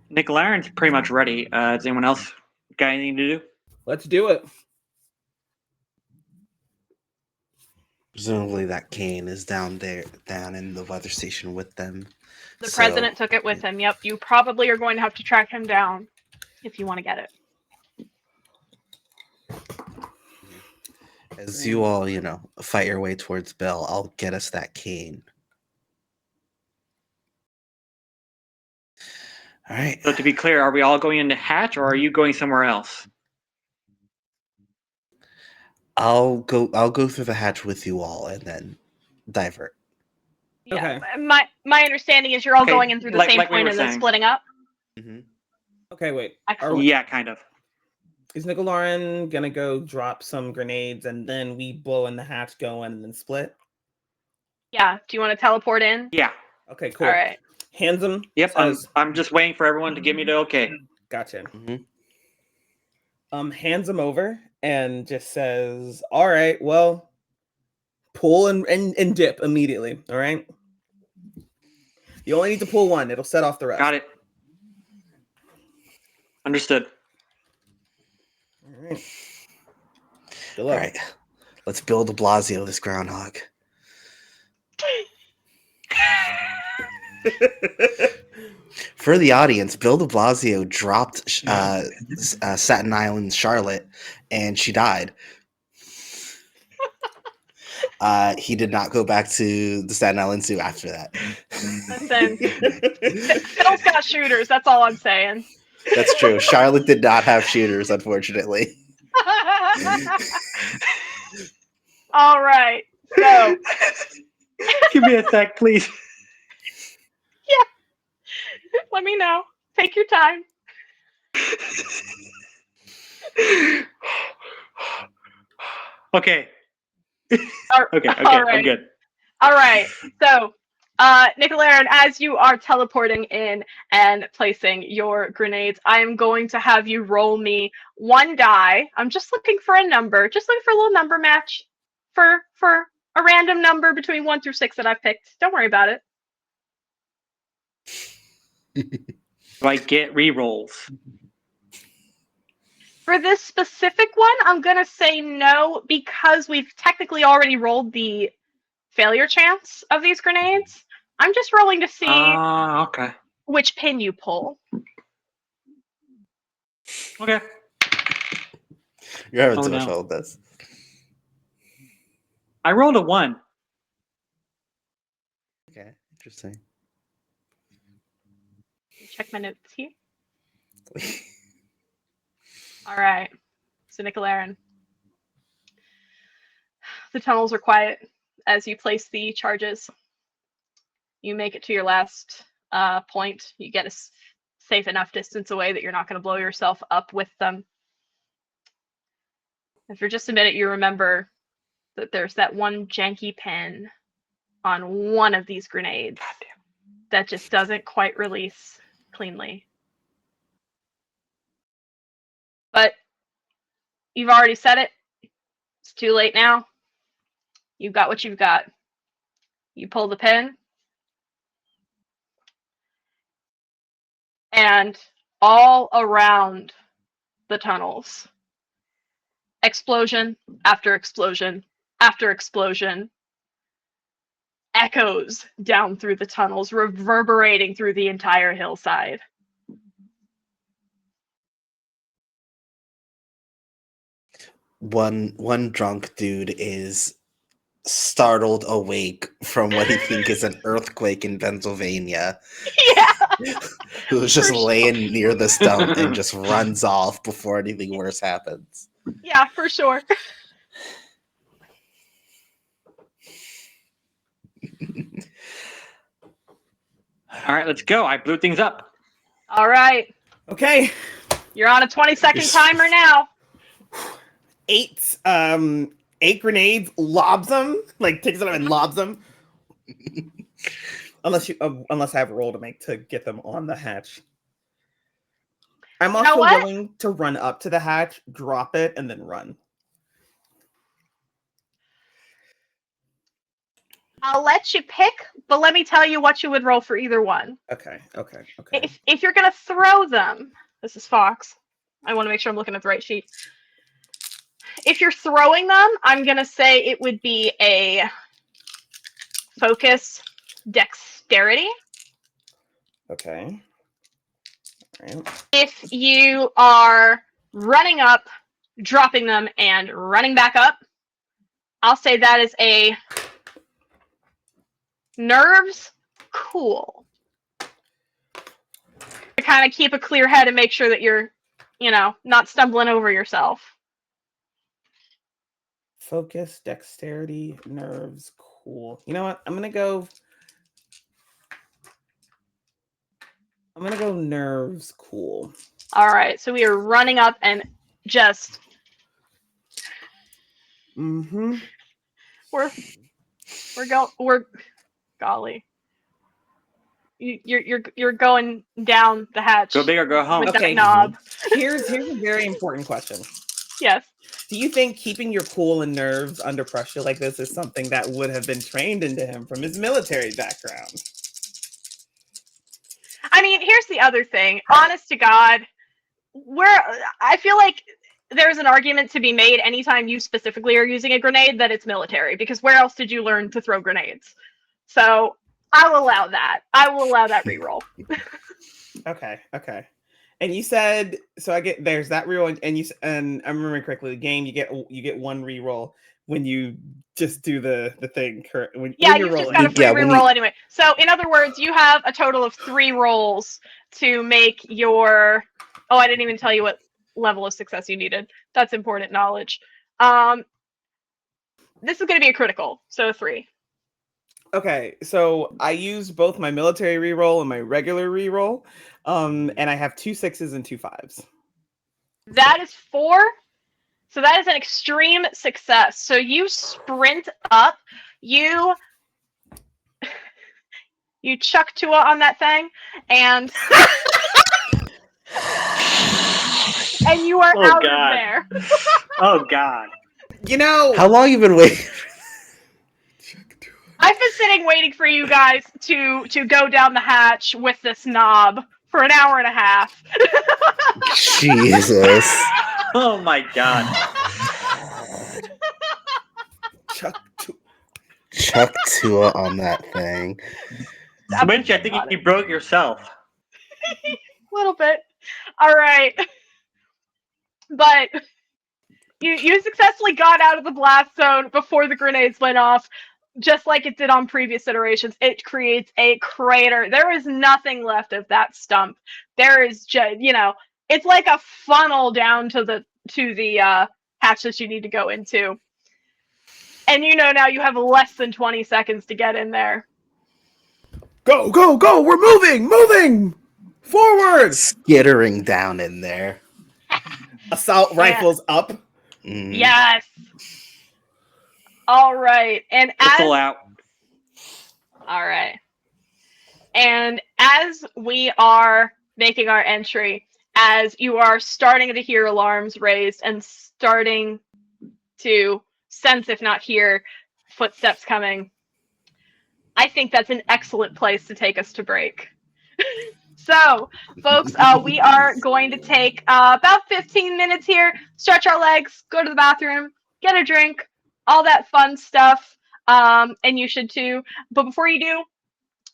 Nicolarin's pretty much ready. Does anyone else got anything to do? Let's do it. Presumably that cane is down in the weather station with them. The president took it with him. Yep. You probably are going to have to track him down if you want to get it. As you all, fight your way towards Bill, I'll get us that cane. All right. So to be clear, are we all going in the hatch, or are you going somewhere else? I'll go through the hatch with you all and then divert. Yeah. Okay. My understanding is you're all Okay, going in through the like- same like we point were and then saying. splitting up. Mm-hmm. Okay, wait. Excellent. Yeah, kind of. Is Nickelodeon gonna go drop some grenades and then we blow in the hatch, go in, and then split? Yeah. Do you want to teleport in? Yeah. Okay, cool. All right. Handsome Yep. says, I'm just waiting for everyone to give me the okay. gotcha. Mm-hmm. Hands him over and just says, all right, well, pull and dip immediately. All right. You only need to pull one, it'll set off the rest. Got it. Understood. All right. Good All luck. right. Let's build a Blasio this groundhog. For the audience, Bill de Blasio dropped Staten Island Charlotte, and she died. He did not go back to the Staten Island Zoo after that. Listen, Phil's got shooters. That's all I'm saying. That's true. Charlotte did not have shooters, unfortunately. All right. So, Give me a sec, please. let me know. Take your time. Okay. All- Okay. all right. I'm good. All right. So, Nicolaran, as you are teleporting in and placing your grenades, I am going to have you roll me one die. I'm just looking for a number. Just looking for a little number match for a random number between 1 through 6 that I've picked. Don't worry about it. Do I get re-rolls? For this specific one, I'm going to say no because we've technically already rolled the failure chance of these grenades. I'm just rolling to see Okay. which pin you pull. Okay. You're having Oh, so much no. fun with this. I rolled a 1. Okay, interesting. Check my notes here. All right. So, Nicolaran. The tunnels are quiet as you place the charges. You make it to your last point. You get a safe enough distance away that you're not going to blow yourself up with them. And for just a minute, you remember that there's that one janky pin on one of these grenades that just doesn't quite release cleanly. But you've already said it. It's too late now. You've got what you've got. You pull the pin, and all around the tunnels, explosion after explosion after explosion echoes down through the tunnels, reverberating through the entire hillside. One drunk dude is startled awake from what he thinks is an earthquake in Pennsylvania, Yeah, who's just For sure. laying near the stump and just runs off before anything worse happens. yeah, for sure. All right, let's go. I blew things up. All right, Okay. you're on a 20-second Yes. timer now. 8 grenades, lobs them, like takes it up and lobs them. Unless I have a roll to make to get them on the hatch. I'm You know also what? willing to run up to the hatch, drop it, and then run. I'll let you pick, but let me tell you what you would roll for either one. Okay. If you're gonna throw them, this is Fox. I want to make sure I'm looking at the right sheet. If you're throwing them, I'm gonna say it would be a focus dexterity. Okay. All right. If you are running up, dropping them, and running back up, I'll say that is a nerves cool. kind of keep a clear head and make sure that you're, not stumbling over yourself. Focus, dexterity, nerves, cool. You know what? I'm gonna go nerves, cool. All right, so we are running up and just Mm-hmm. we're golly. You're going down the hatch. Go big or go home. With Okay. that knob. Here's a very important question. Yes. Do you think keeping your cool and nerves under pressure like this is something that would have been trained into him from his military background? I mean, here's the other thing. Honest to God, I feel like there's an argument to be made anytime you specifically are using a grenade that it's military, because where else did you learn to throw grenades? So I'll allow that. I will allow that reroll. Okay. And you said, so I get, there's that reroll, and I'm remembering correctly, the game you get one reroll when you just do the thing. When Yeah, you're you've just rolling. got a free reroll anyway. So in other words, you have a total of 3 rolls to make your. Oh, I didn't even tell you what level of success you needed. That's important knowledge. This is going to be a critical, so 3. Okay, so I used both my military reroll and my regular reroll, and I have 2 6s and 2 5s. That is 4. So that is an extreme success. So you sprint up, you chuck Tua on that thing, and you are out of there. Oh God. You know, How long you been waiting? I've been sitting waiting for you guys to go down the hatch with this knob for an hour and a half. Jesus. Oh my God. Chuck Tua on that thing. Switch, I think you broke yourself. A little bit. All right. But you successfully got out of the blast zone before the grenades went off. Just like it did on previous iterations, it creates a crater. There is nothing left of that stump. There is just, it's like a funnel down to the hatch that you need to go into. And now you have less than 20 seconds to get in there. Go! We're moving forward. Skittering down in there. Assault rifles up. Yes. All right. And Pistol out. All right. And as we are making our entry, as you are starting to hear alarms raised and starting to sense, if not hear, footsteps coming, I think that's an excellent place to take us to break. So, folks, we are going to take about 15 minutes here, stretch our legs, go to the bathroom, get a drink, all that fun stuff, and you should too. But before you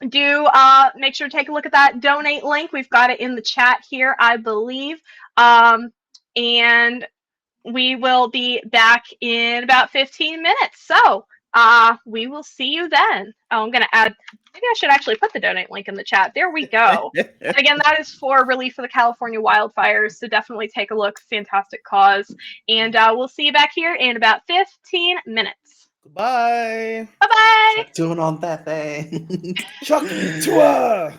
do make sure to take a look at that donate link. We've got it in the chat here, I believe. And we will be back in about 15 minutes. So we will see you then. Oh, I'm going to add, maybe I should actually put the donate link in the chat. There we go. And again, that is for relief of the California wildfires. So definitely take a look. Fantastic cause. And we'll see you back here in about 15 minutes. Goodbye. Bye-bye. Doing on that thing. Chuck Tua.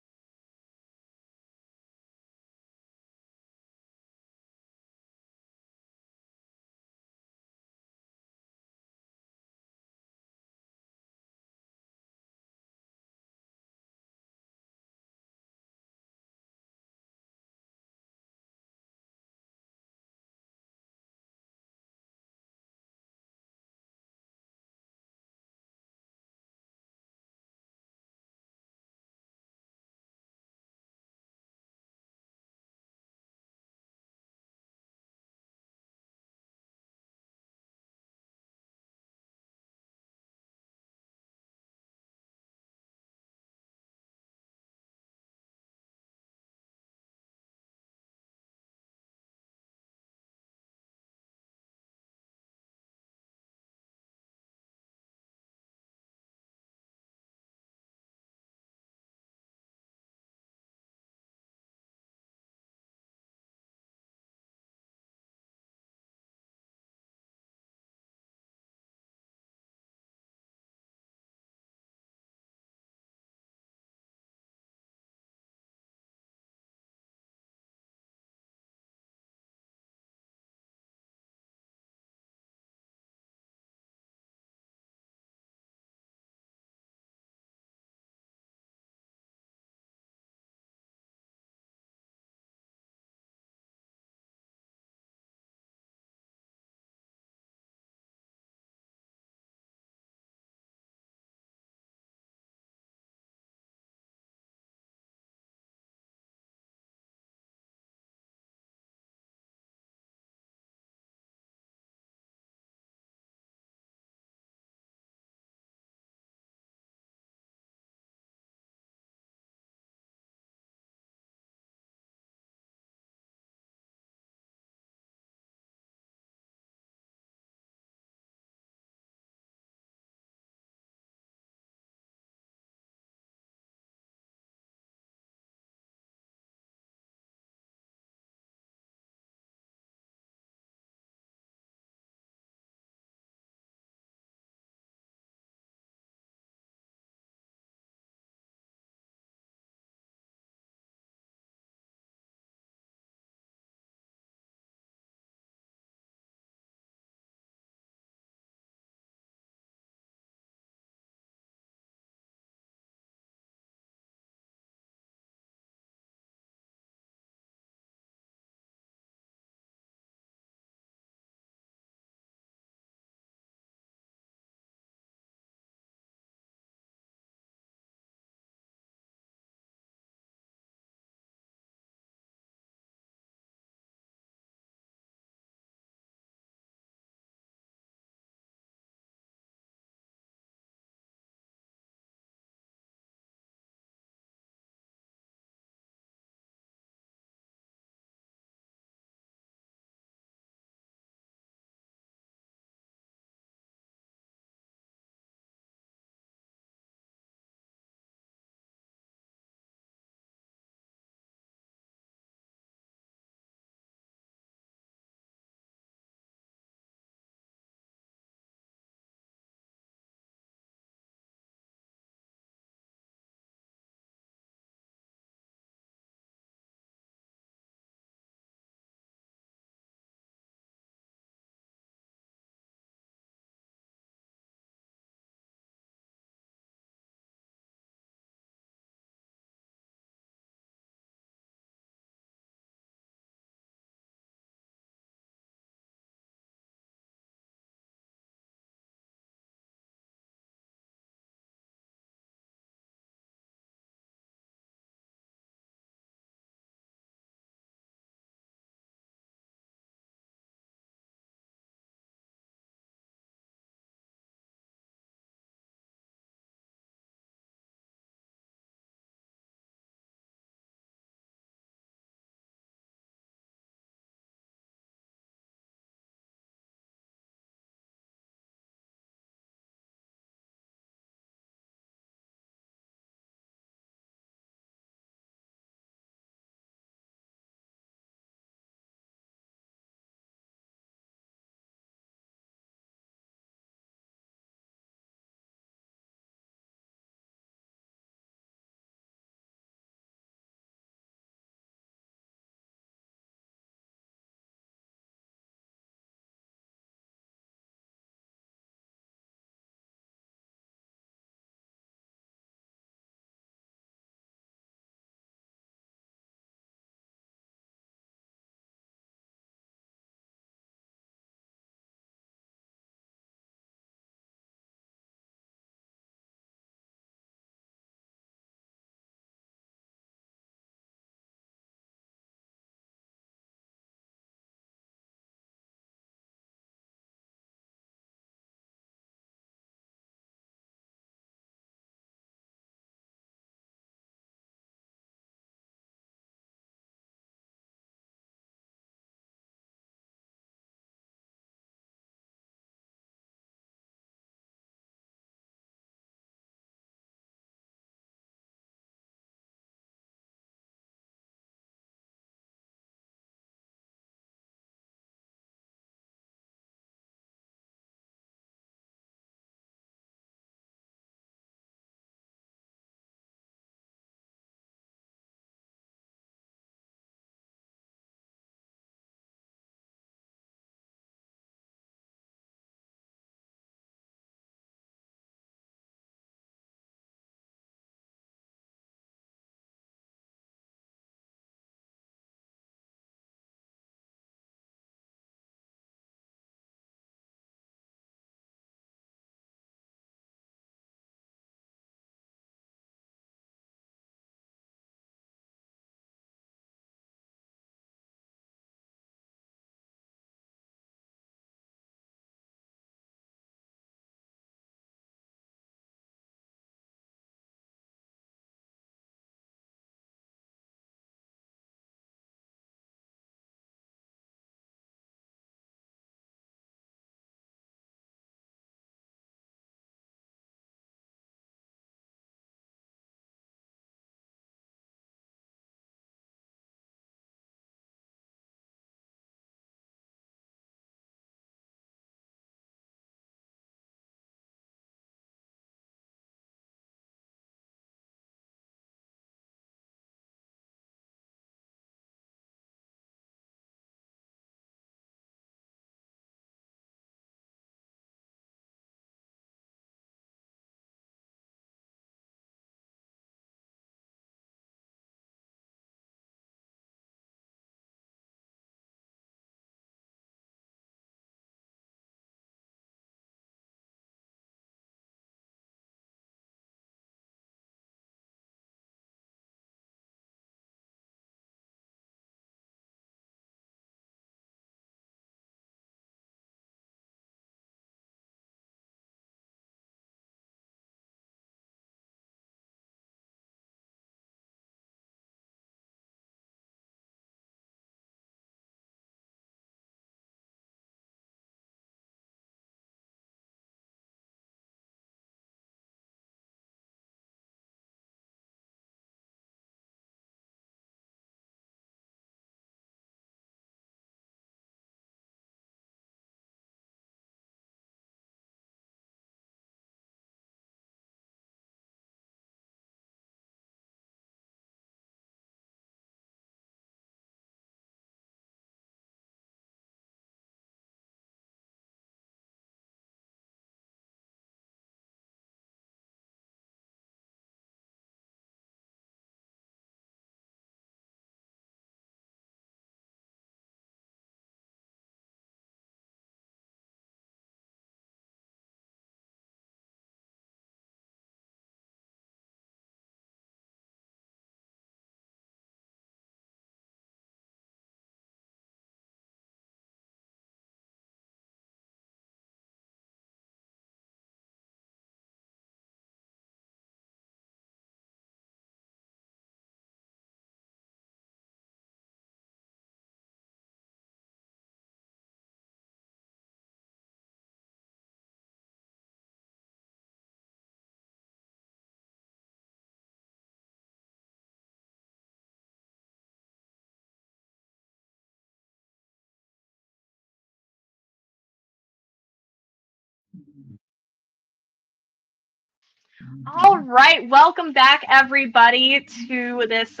All right, welcome back, everybody, to this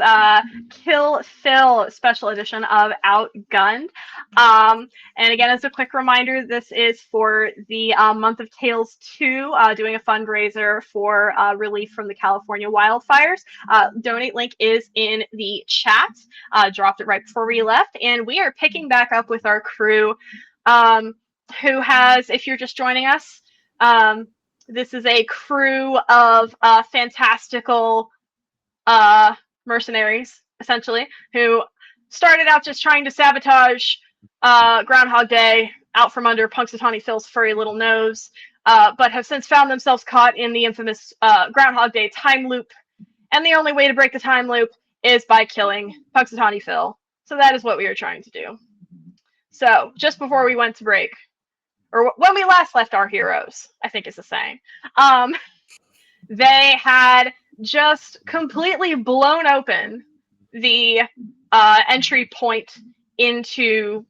Kill Phil special edition of Outgunned. And again, as a quick reminder, this is for the month of Tales 2, doing a fundraiser for relief from the California wildfires. Donate link is in the chat. Dropped it right before we left, and we are picking back up with our crew, who has, if you're just joining us, this is a crew of fantastical mercenaries, essentially, who started out just trying to sabotage Groundhog Day out from under Punxsutawney Phil's furry little nose, but have since found themselves caught in the infamous Groundhog Day time loop. And the only way to break the time loop is by killing Punxsutawney Phil. So that is what we are trying to do. So, just before we went to break, or when we last left our heroes, I think is the saying, they had just completely blown open the entry point into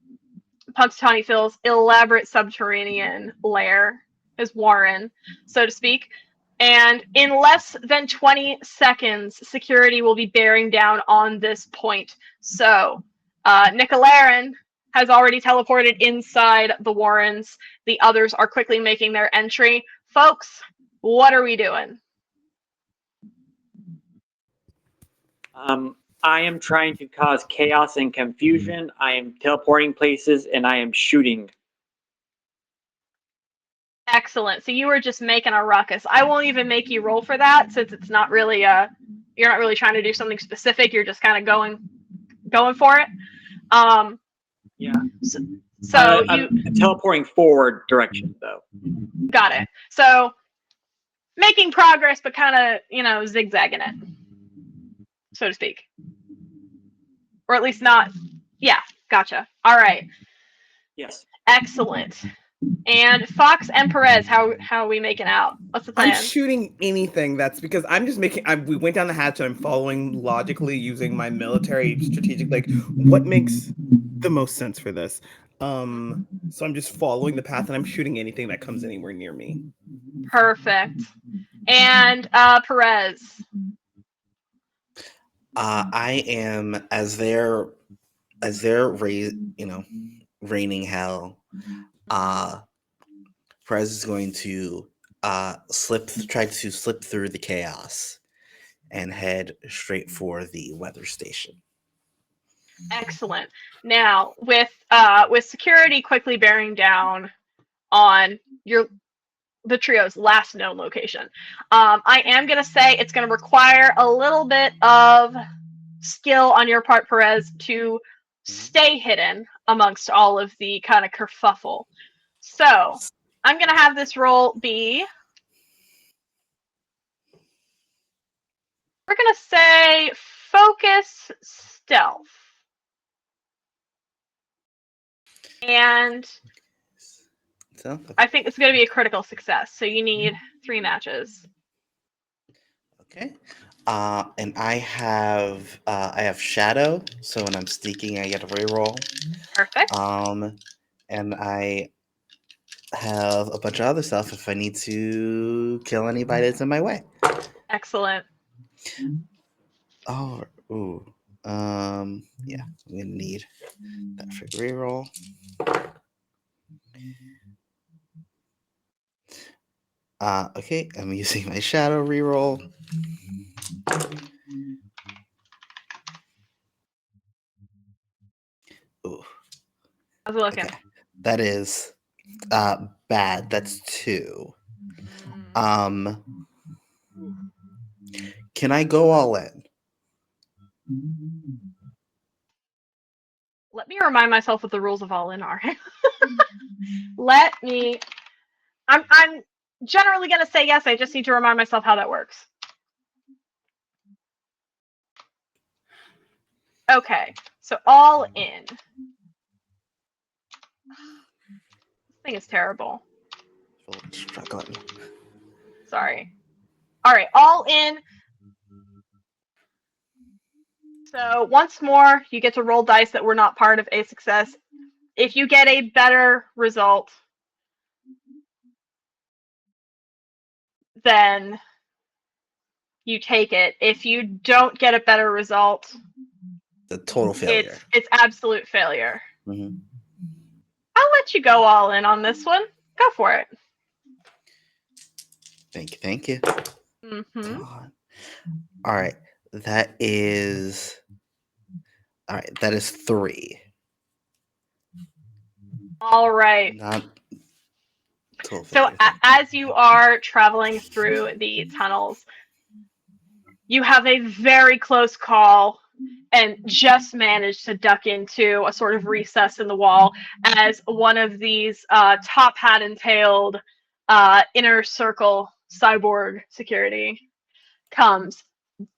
Punxsutawney Phil's elaborate subterranean lair, his warren, so to speak. And in less than 20 seconds, security will be bearing down on this point. So, Nicolarin has already teleported inside the warrens. The others are quickly making their entry. Folks, what are we doing? I am trying to cause chaos and confusion. I am teleporting places, and I am shooting. Excellent. So you were just making a ruckus. I won't even make you roll for that, since it's not really you're not really trying to do something specific. You're just kind of going for it. Yeah. So I'm teleporting forward direction, though. Got it. So making progress, but kind of zigzagging it, so to speak, or at least not. Yeah, gotcha. All right. Yes. Excellent. And Fox and Perez, how are we making out? What's the plan? I'm shooting anything. That's because I'm just making. We went down the hatch, and I'm following logically using my military strategic. Like, what makes the most sense for this? So I'm just following the path, and I'm shooting anything that comes anywhere near me. Perfect. And Perez. I am as they're raining hell. Perez is going to try to slip through the chaos and head straight for the weather station. Excellent. Now, with security quickly bearing down on the trio's last known location, I am going to say it's going to require a little bit of skill on your part, Perez, to stay hidden amongst all of the kind of kerfuffle. So, I'm going to have this roll be... We're going to say focus stealth. And So, I think it's going to be a critical success. So you need 3 matches. okay. And I have shadow, so when I'm sneaking, I get a reroll. Perfect. And I have a bunch of other stuff if I need to kill anybody that's in my way. Excellent. Oh, ooh. Yeah, I'm gonna need that for reroll. Okay, I'm using my shadow reroll. Ooh. How's it looking? Okay. That is bad. That's 2. Can I go all in? Let me remind myself what the rules of all in are. I'm generally going to say yes. I just need to remind myself how that works. Okay, so all in. This thing is terrible. Struggling. Sorry. All right, all in. So once more, you get to roll dice that were not part of a success. If you get a better result, then you take it. If you don't get a better result, The total failure. it's absolute failure. Mhm. I'll let you go all in on this one. Go for it. Thank you. Mm-hmm. Come on. All right. That is 3. All right. Not total So failure. as you are traveling through the tunnels, you have a very close call and just managed to duck into a sort of recess in the wall as one of these top hat and tailed inner circle cyborg security comes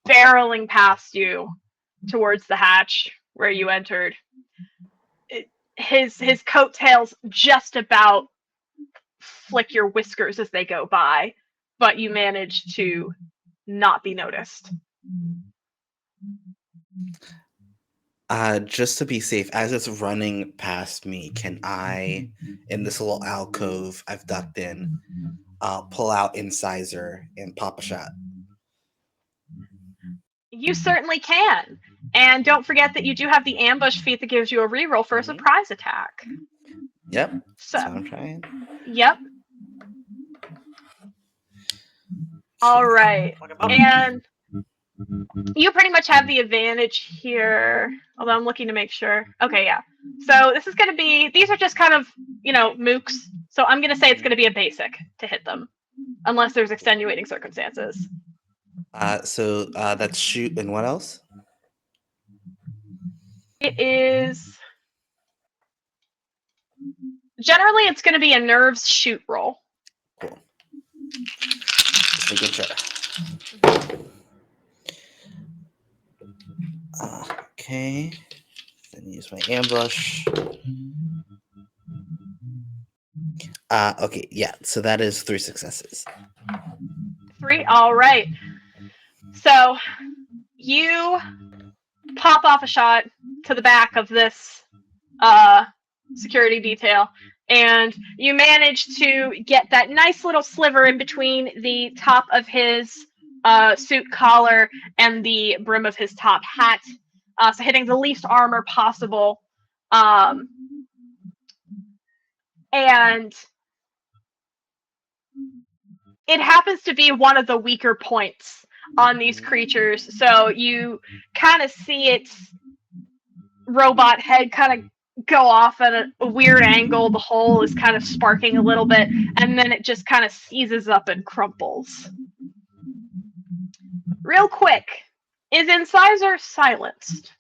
barreling past you towards the hatch where you entered. His coattails just about flick your whiskers as they go by, but you manage to not be noticed. Just to be safe, as it's running past me, can I, in this little alcove I've ducked in, pull out Incisor and pop a shot? You certainly can. And don't forget that you do have the ambush feat that gives you a reroll for a surprise attack. Yep. So, That's what I'm trying. yep. All right. And you pretty much have the advantage here, although I'm looking to make sure. Okay, yeah. So this is going to be, these are just kind of, mooks. So I'm going to say it's going to be a basic to hit them, unless there's extenuating circumstances. So that's shoot and what else? It is, generally it's going to be a nerves shoot roll. Cool. Just making sure. Okay. Then use my ambush. Okay, yeah. So that is 3 successes. 3, all right. So you pop off a shot to the back of this security detail, and you manage to get that nice little sliver in between the top of his suit collar and the brim of his top hat, so hitting the least armor possible. And it happens to be one of the weaker points on these creatures, so you kind of see its robot head kind of go off at a weird angle. The hole is kind of sparking a little bit, and then it just kind of seizes up and crumples. Real quick, is Incisor silenced?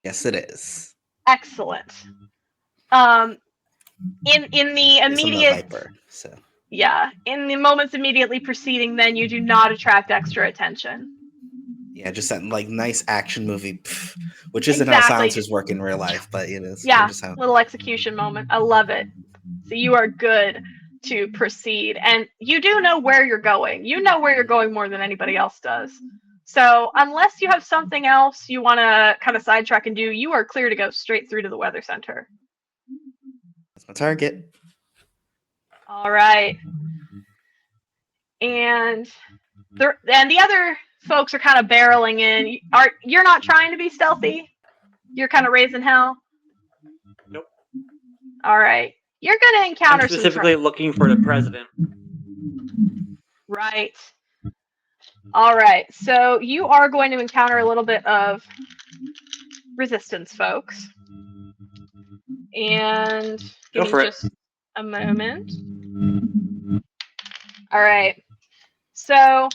Yes, it is. Excellent. In the immediate, Viper, so. Yeah, in the moments immediately preceding, then you do not attract extra attention. Yeah, just that nice action movie, which isn't how silencers work in real life, but it is. Yeah, just how... little execution moment. I love it. So you are good to proceed, and you do know where you're going. You know where you're going more than anybody else does. So unless you have something else you want to kind of sidetrack and do, you are clear to go straight through to the weather center. That's my target. All right. And the other folks are kind of barreling in. You're not trying to be stealthy? You're kind of raising hell? Nope. All right. You're going to encounter I'm specifically looking for the president. Right. All right. So you are going to encounter a little bit of resistance, folks. And give me just a moment. All right. So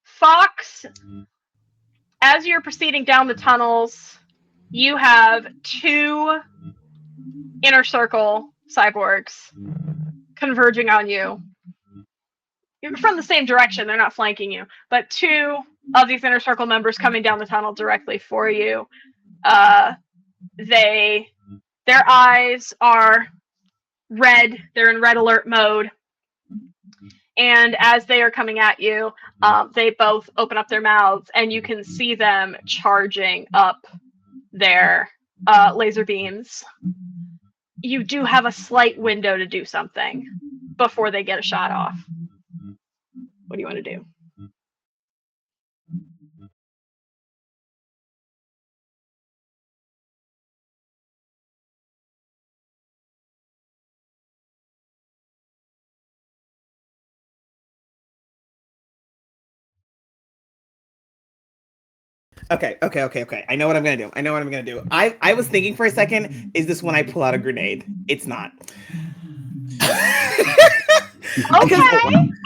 Fox, as you're proceeding down the tunnels, you have 2 inner circle cyborgs converging on you. You're from the same direction, they're not flanking you, but 2 of these inner circle members coming down the tunnel directly for you. Their eyes are red, they're in red alert mode. And as they are coming at you, they both open up their mouths, and you can see them charging up their laser beams. You do have a slight window to do something before they get a shot off. What do you want to do? Okay. I know what I'm gonna do. I was thinking for a second, is this when I pull out a grenade? It's not. Okay.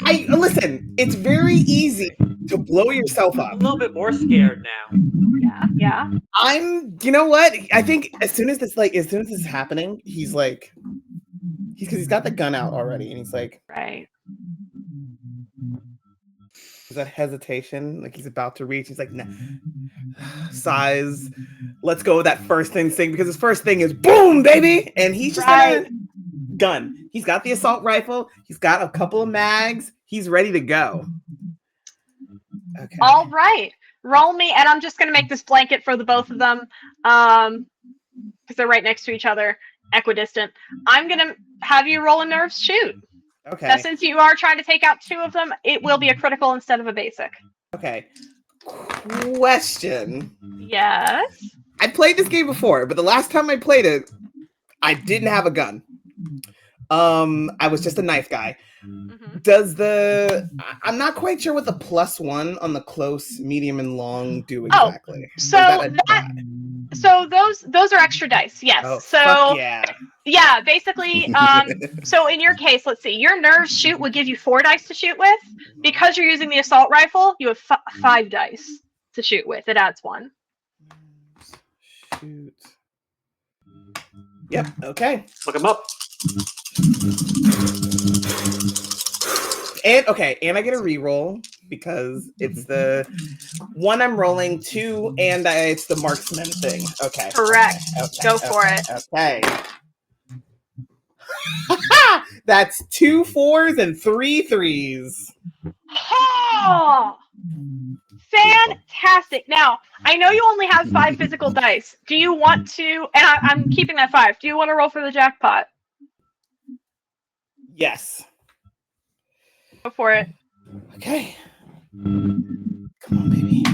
I listen, it's very easy to blow yourself I'm a up. little bit more scared now. Yeah. You know what? I think as soon as this is happening, he's because he's got the gun out already, and he's like, Right. is that hesitation? Like he's about to reach. He's like, nah. Sighs. Let's go with that first thing because his first thing is boom, baby, and he's just gonna gun. He's got the assault rifle. He's got a couple of mags. He's ready to go. Okay. All right. Roll me, and I'm just going to make this blanket for the both of them because they're right next to each other, equidistant. I'm going to have you roll a nerves shoot. Okay. Now, since you are trying to take out two of them, it will be a critical instead of a basic. Okay. Question. Yes. I played this game before, but the last time I played it, I didn't have a gun. I was just a knife guy. Mm-hmm. I'm not quite sure what the +1 on the close, medium, and long do exactly. So those are extra dice. Yes. Oh, so fuck yeah. Yeah, basically. So in your case, let's see. Your nerves shoot would give you 4 dice to shoot with. Because you're using the assault rifle, you have 5 dice to shoot with. It adds 1. Shoot. Yep. Okay. Look him up. And I get a reroll because it's the one I'm rolling 2, and it's the marksman thing. Okay. Correct. Okay. Go for it. Okay. That's 2 4s and 3 3s. Oh, fantastic. Now, I know you only have 5 physical dice. Do you want to, and I'm keeping that 5, do you want to roll for the jackpot? Yes. Go for it. Okay. Come on, baby.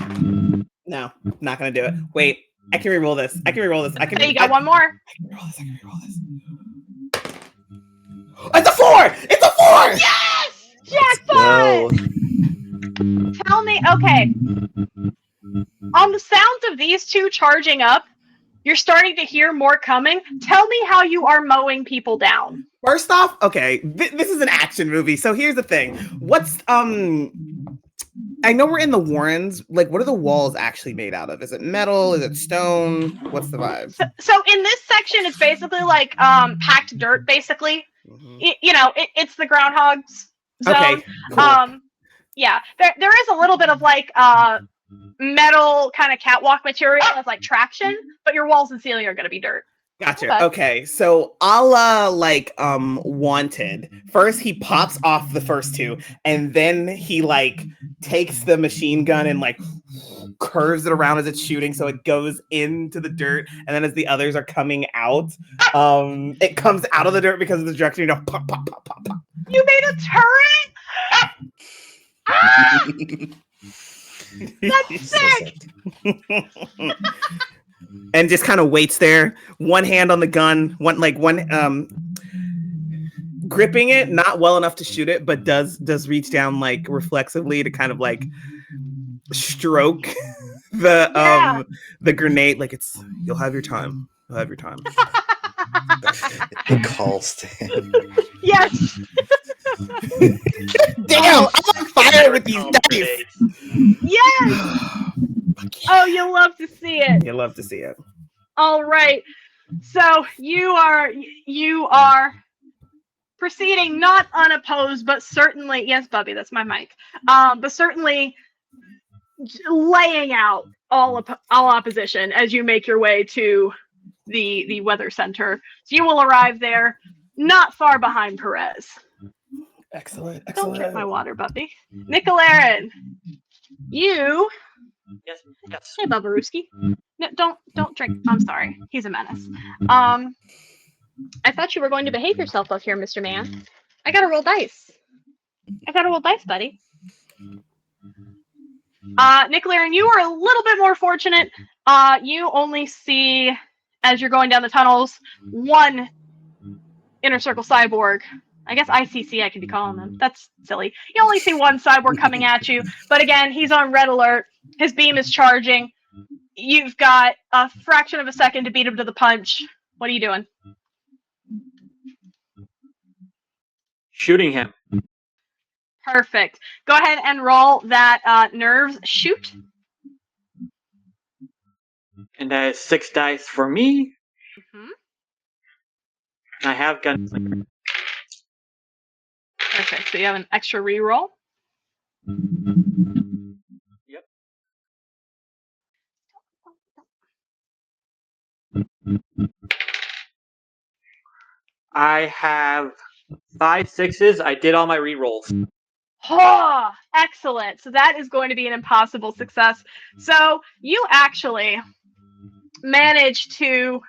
No, not gonna do it. Wait, I can reroll this. There you go, one more. I can reroll this. It's a 4! It's a 4! Yes! Jackpot! Tell me, okay. On the sounds of these two charging up, you're starting to hear more coming. Tell me how you are mowing people down. First off, okay, this is an action movie, so here's the thing. I know we're in the Warrens. Like, what are the walls actually made out of? Is it metal? Is it stone? What's the vibe? So in this section, it's basically like packed dirt, basically. Mm-hmm. It's the groundhog's zone. Okay, cool. Yeah, there is a little bit of like metal kind of catwalk material as like traction, but your walls and ceiling are going to be dirt. Gotcha. Okay, so a la Wanted. First, he pops off the first 2, and then he takes the machine gun and curves it around as it's shooting, so it goes into the dirt. And then as the others are coming out, it comes out of the dirt because of the direction. Pop, pop, pop, pop, pop. You made a turret. That's sick. And just kind of waits there, one hand on the gun, one gripping it, not well enough to shoot it, but does reach down reflexively to kind of stroke the grenade. You'll have your time. The call stand. Yes. Damn, I'm on fire with these dice. Yes. Oh, you'll love to see it. You love to see it. All right. So you are proceeding not unopposed, but certainly, yes, Bubby, that's my mic. But certainly laying out all opposition as you make your way to the weather center. So you will arrive there not far behind Perez. Excellent. Don't drink my water, Bubby. Nicolarin, you. Yes. Hey, Bubbarooski. No, don't drink. I'm sorry. He's a menace. I thought you were going to behave yourself up here, Mr. Man. I gotta roll dice, buddy. Nicolair, you are a little bit more fortunate. You only see, as you're going down the tunnels, one Inner Circle cyborg. I guess ICC I could be calling them. That's silly. You only see one cyborg coming at you, but again, he's on red alert. His beam is charging. You've got a fraction of a second to beat him to the punch. What are you doing? Shooting him. Perfect. Go ahead and roll that nerves shoot. And that is 6 dice for me. Mm-hmm. I have Gunslinger. Perfect. So you have an extra reroll. Yep. I have 5 6s. I did all my rerolls. Oh, excellent. So that is going to be an impossible success. So you actually manage to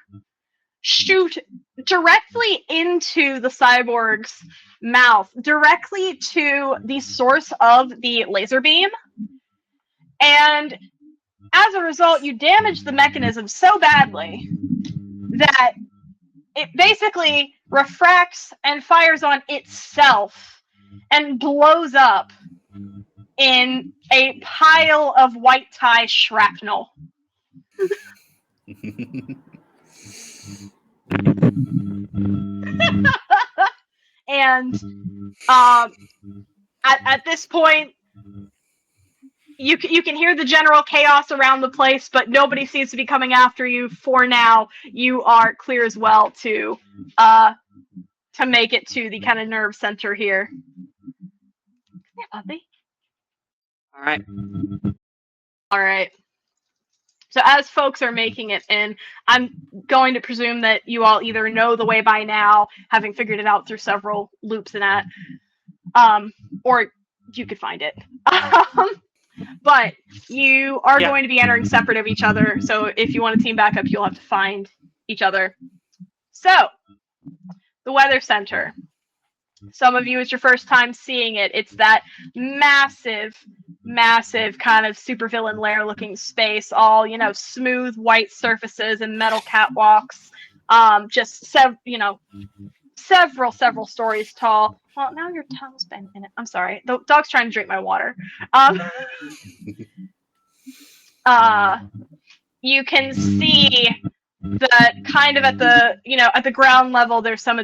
shoot directly into the cyborg's mouth, directly to the source of the laser beam. And as a result, you damage the mechanism so badly that it basically refracts and fires on itself and blows up in a pile of white tie shrapnel. And at this point, you can hear the general chaos around the place, but nobody seems to be coming after you for now. You are clear as well to make it to the kind of nerve center here. Yeah, puppy. All right. So as folks are making it in, I'm going to presume that you all either know the way by now, having figured it out through several loops and that, or you could find it. But you are going to be entering separate of each other, so if you want to team back up, you'll have to find each other. So, the Weather Center. Some of you, it's your first time seeing it. It's that massive, massive kind of supervillain lair looking space, all, smooth white surfaces and metal catwalks, just, several stories tall. Well, now your tongue's been in it. I'm sorry. The dog's trying to drink my water. You can see that kind of at the ground level, there's some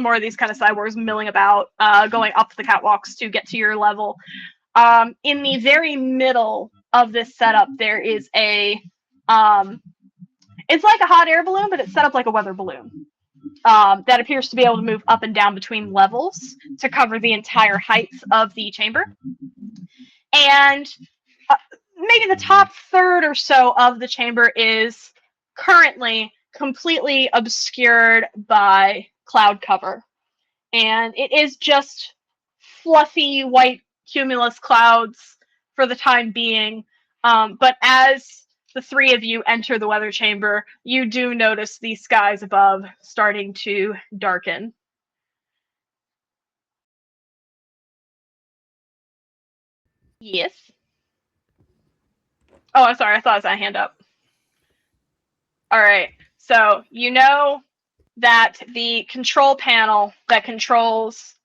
more of these kind of cyborgs milling about, going up the catwalks to get to your level. In the very middle of this setup, there is it's like a hot air balloon, but it's set up like a weather balloon. That appears to be able to move up and down between levels to cover the entire height of the chamber. And maybe the top third or so of the chamber is currently completely obscured by cloud cover. And it is just fluffy white cumulus clouds for the time being. But as the three of you enter the weather chamber, you do notice the skies above starting to darken. Yes. Oh, I'm sorry. I thought it was a hand up. All right. So you know that the control panel that controls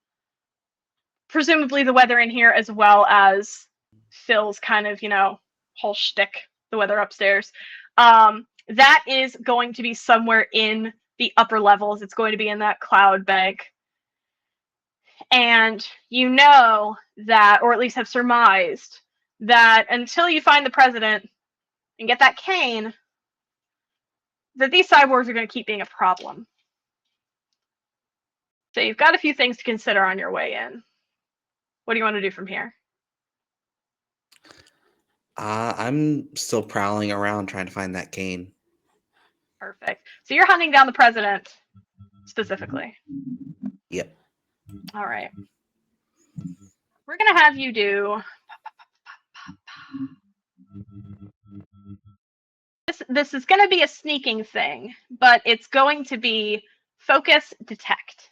presumably the weather in here, as well as Phil's kind of, whole shtick, the weather upstairs, that is going to be somewhere in the upper levels. It's going to be in that cloud bank. And you know that, or at least have surmised, that until you find the president and get that cane, that these cyborgs are going to keep being a problem. So you've got a few things to consider on your way in. What do you want to do from here? I'm still prowling around trying to find that cane. Perfect. So you're hunting down the president specifically. Yep. All right. We're going to have you do... This is going to be a sneaking thing, but it's going to be focus, detect.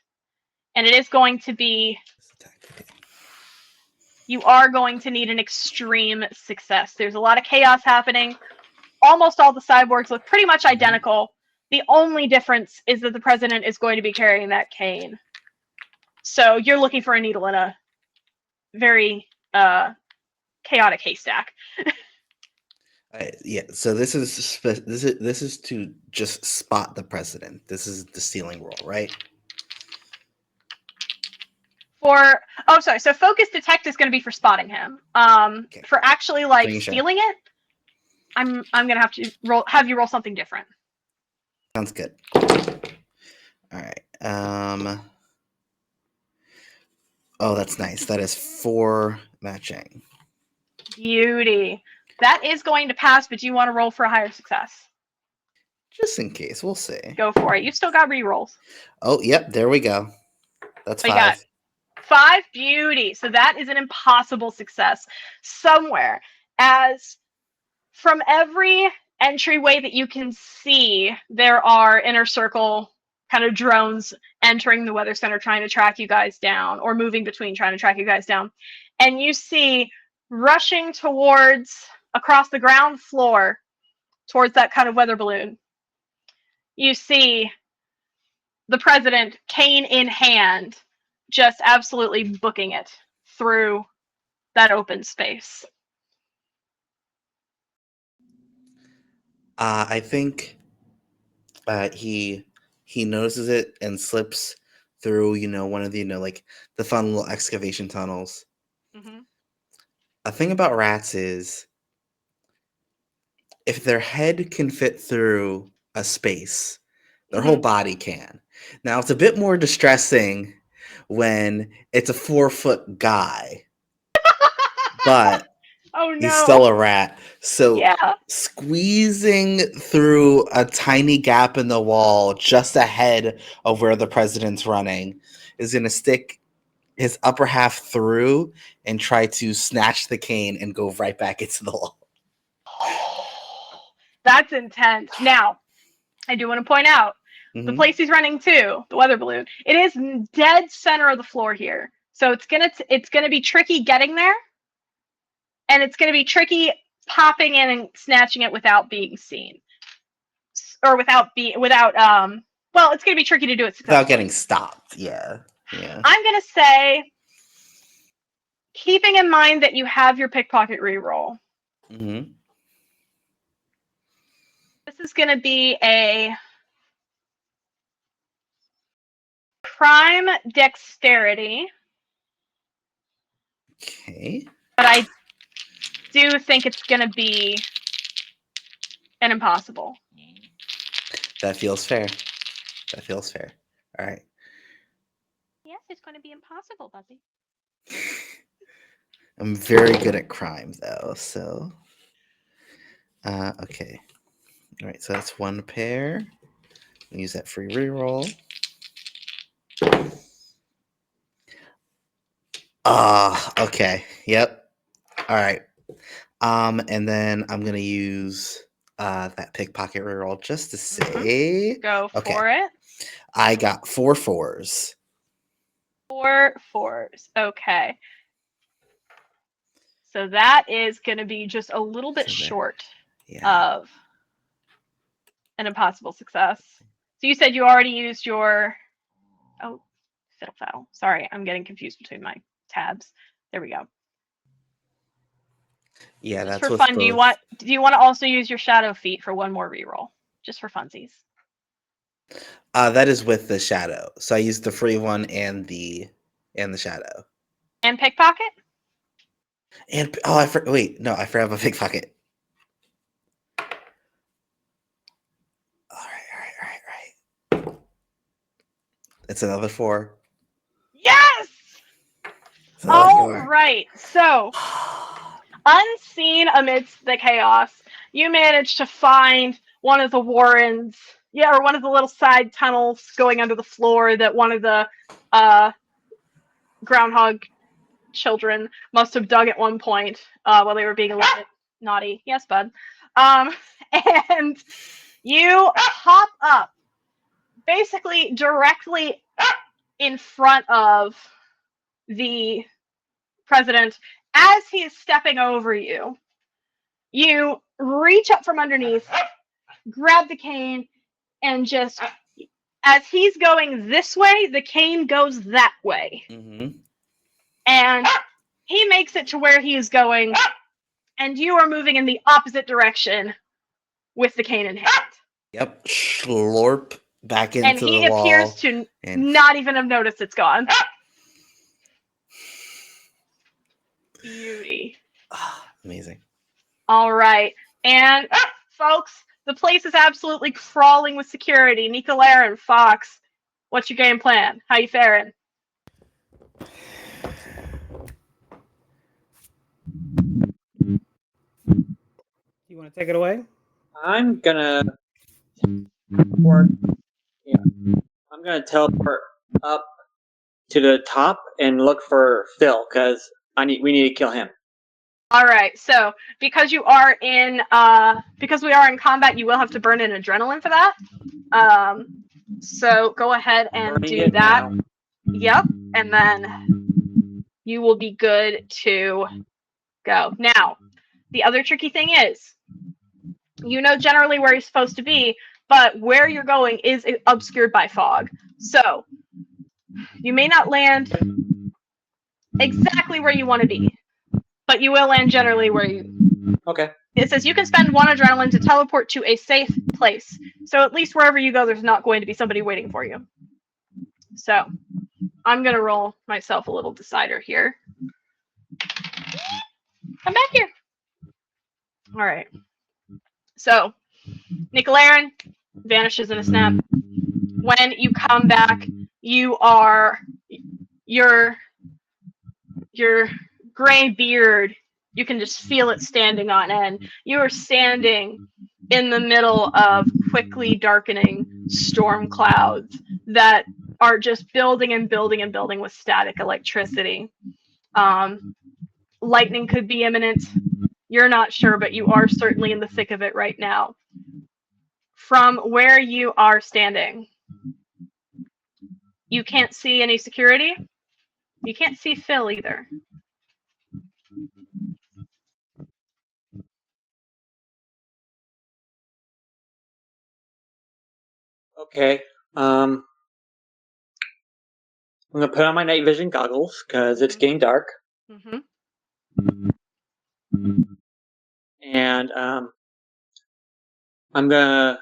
And it is going to be you are going to need an extreme success. There's a lot of chaos happening. Almost all the cyborgs look pretty much identical. The only difference is that the president is going to be carrying that cane. So you're looking for a needle in a very chaotic haystack. Yeah, so this is to just spot the president. This is the stealing roll, right? So focus detect is going to be for spotting him. Okay. For actually like Making sure. stealing it, I'm gonna have to have you roll something different. Sounds good. All right. Oh, that's nice. That is 4 matching. Beauty. That is going to pass, but do you want to roll for a higher success? Just in case, we'll see. Go for it. You still got re-rolls. Oh, yep, there we go. That's What 5. you got? 5, beauty. So that is an impossible success somewhere. As from every entryway that you can see, there are inner circle kind of drones entering the weather center trying to track you guys down, or moving between trying to track you guys down. And you see rushing towards across the ground floor towards that kind of weather balloon. You see the president, cane in hand, just absolutely booking it through that open space. I think he notices it and slips through, one of the, like the fun little excavation tunnels. Mm-hmm. A thing about rats is if their head can fit through a space, their whole body can. Now, it's a bit more distressing when it's a 4-foot guy, but Oh no. he's still a rat. So Yeah. squeezing through a tiny gap in the wall just ahead of where the president's running is going to stick his upper half through and try to snatch the cane and go right back into the wall. That's intense. Now, I do want to point out the place he's running to, the weather balloon, it is dead center of the floor here. So it's gonna be tricky getting there, and it's gonna be tricky popping in and snatching it without being seen, or well, it's gonna be tricky to do it successfully. Without getting stopped. Yeah. I'm gonna say, keeping in mind that you have your pickpocket reroll. Mm-hmm. This is gonna be a crime dexterity. Okay. But I do think it's going to be an impossible. That feels fair. All right. Yes, it's going to be impossible, Buzzy. I'm very good at crime, though, so... okay. All right, so that's 1 pair. Use that free reroll. Okay. Yep. All right. And then I'm gonna use that pickpocket reroll just to say. Go for it. I got 4 4s. 4 4s. Okay. So that is going to be just a little bit short of an impossible success. So you said you already used your... Oh, fiddle faddle. Sorry, I'm getting confused between my tabs. There we go. Yeah, just that's for fun. Do you want to also use your shadow feat for 1 more reroll, just for funsies? That is with the shadow. So I used the free one and the shadow. And pickpocket? And I forgot about pickpocket. All right. It's another 4. Yes! All right. So, unseen amidst the chaos, you manage to find one of the warrens, or one of the little side tunnels going under the floor that one of the groundhog children must have dug at one point while they were being a little bit naughty. Yes, bud. And you hop up basically directly in front of the President, as he is stepping over you, you reach up from underneath, grab the cane, and just as he's going this way, the cane goes that way. Mm-hmm. And he makes it to where he is going, and you are moving in the opposite direction with the cane in hand. Yep. Slurp back into And he the wall. appears to not even have noticed it's gone. Beauty. Amazing. All right. And, folks, the place is absolutely crawling with security. Nicolaire, Fox, what's your game plan? How you faring? You want to take it away? I'm gonna teleport. Yeah, I'm gonna teleport up to the top and look for Phil because we need to kill him. All right. So because we are in combat, you will have to burn in adrenaline for that. So go ahead and Burning do it that. now. Yep. And then you will be good to go. Now, the other tricky thing is, you know generally where you're supposed to be, but where you're going is obscured by fog. So you may not land exactly where you want to be, but you will land generally where you... Okay. It says you can spend 1 adrenaline to teleport to a safe place. So at least wherever you go, there's not going to be somebody waiting for you. So I'm going to roll myself a little decider here. Come back here. All right. So Nicolaire vanishes in a snap. When you come back, your gray beard, you can just feel it standing on end. You are standing in the middle of quickly darkening storm clouds that are just building and building and building with static electricity. Lightning could be imminent. You're not sure, but you are certainly in the thick of it right now. From where you are standing, you can't see any security. You can't see Phil either. Okay. I'm gonna put on my night vision goggles because it's getting dark, Mm-hmm. and I'm gonna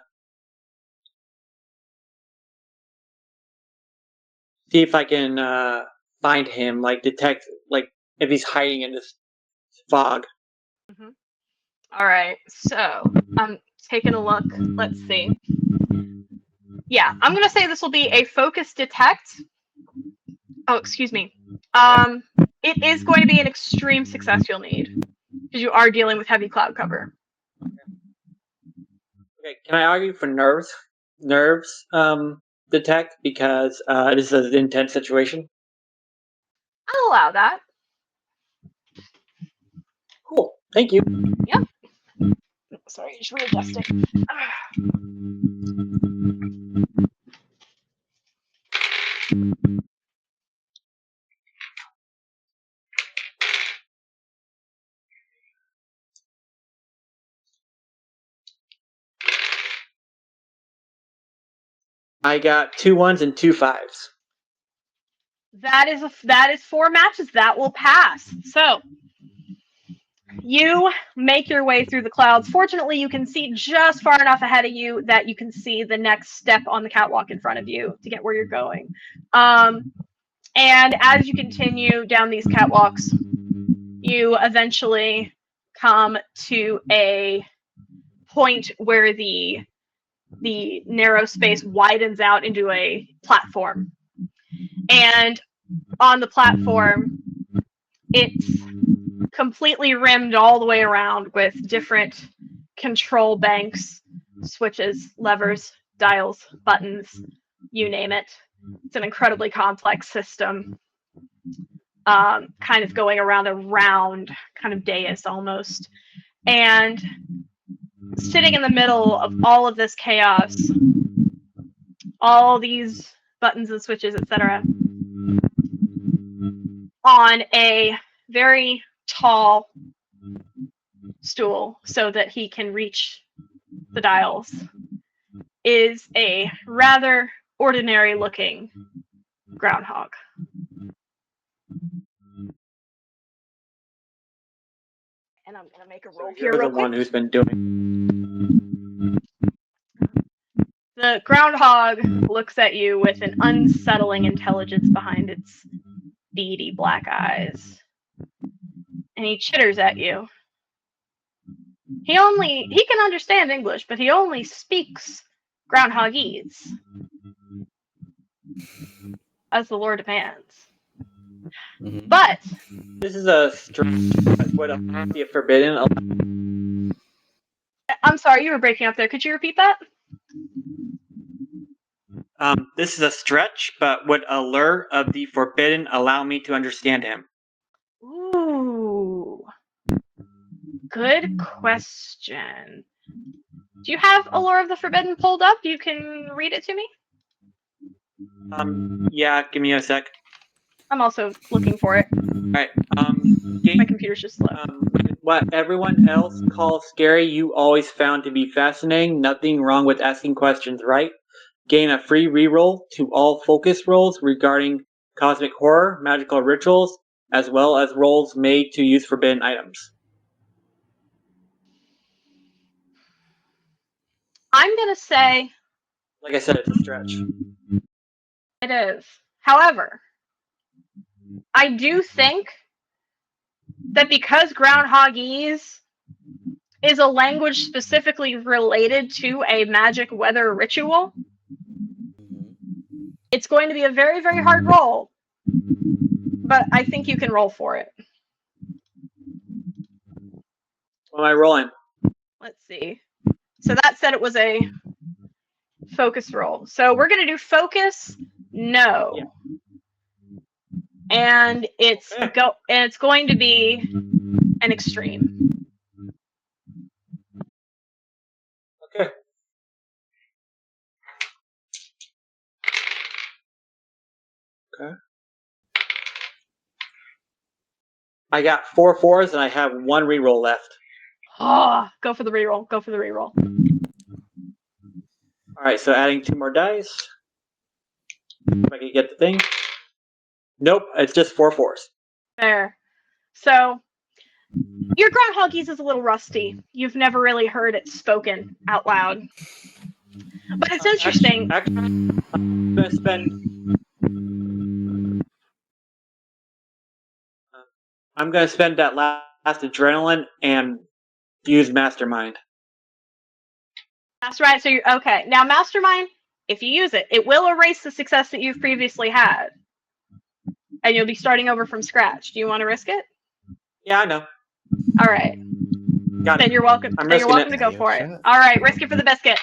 see if I can find him, like detect, like if he's hiding in this fog. Mm-hmm. All right, so I'm taking a look. Let's see. Yeah, I'm gonna say this will be a focus detect. Oh, excuse me. It is going to be an extreme success you'll need because you are dealing with heavy cloud cover. Okay, can I argue for nerves detect because this is an intense situation? I'll allow that. Cool, thank you. Yep. Sorry, just readjusting. I got 2 1s and 2 5s. That is 4 matches. That will pass. So you make your way through the clouds. Fortunately, you can see just far enough ahead of you that you can see the next step on the catwalk in front of you to get where you're going. And as you continue down these catwalks, you eventually come to a point where the narrow space widens out into a platform. And on the platform, it's completely rimmed all the way around with different control banks, switches, levers, dials, buttons, you name it. It's an incredibly complex system, kind of going around a round kind of dais almost. And sitting in the middle of all of this chaos, all these buttons and switches, etc., on a very tall stool so that he can reach the dials is a rather ordinary looking groundhog. And I'm gonna make a roll here You're real the one quick. who's been doing. The groundhog looks at you with an unsettling intelligence behind its beady black eyes. And he chitters at you. He can understand English, but he only speaks groundhogese, as the Lord demands. Mhm. But This is a strange. What a forbidden. I'm sorry, you were breaking up there. Could you repeat that? This is a stretch, but would a lure of the forbidden allow me to understand him? Ooh. Good question. Do you have Allure of the Forbidden pulled up? You can read it to me? Yeah, give me a sec. I'm also looking for it. Alright, My computer's just slow. what everyone else calls scary, you always found to be fascinating. Nothing wrong with asking questions, right? Gain a free reroll to all focus rolls regarding cosmic horror, magical rituals, as well as rolls made to use forbidden items. I'm gonna say Like I said, it's a stretch. it is. However, I do think that because groundhogese is a language specifically related to a magic weather ritual, it's going to be a very, very hard roll. But I think you can roll for it. What am I rolling? Let's see. So that said it was a focus roll. So we're gonna do focus, no. Yeah. And it's going to be an extreme. Okay. Okay. I got 4 4s and I have 1 reroll left. Oh, go for the reroll. Go for the reroll. Alright, so adding 2 more dice. If I can get the thing. Nope, it's just 4 4s. Fair. So your groundhogese is a little rusty. You've never really heard it spoken out loud. But it's interesting. Actually, I'm gonna spend. I'm gonna spend that last adrenaline and use Mastermind. Mastermind, so you're okay. Now Mastermind, if you use it, it will erase the success that you've previously had. And you'll be starting over from scratch. Do you want to risk it? Yeah, I know. Alright. Got Then it. you're welcome. I'm Then you're risking welcome it. to go Yeah, for it. sure. Alright, risk it for the biscuit.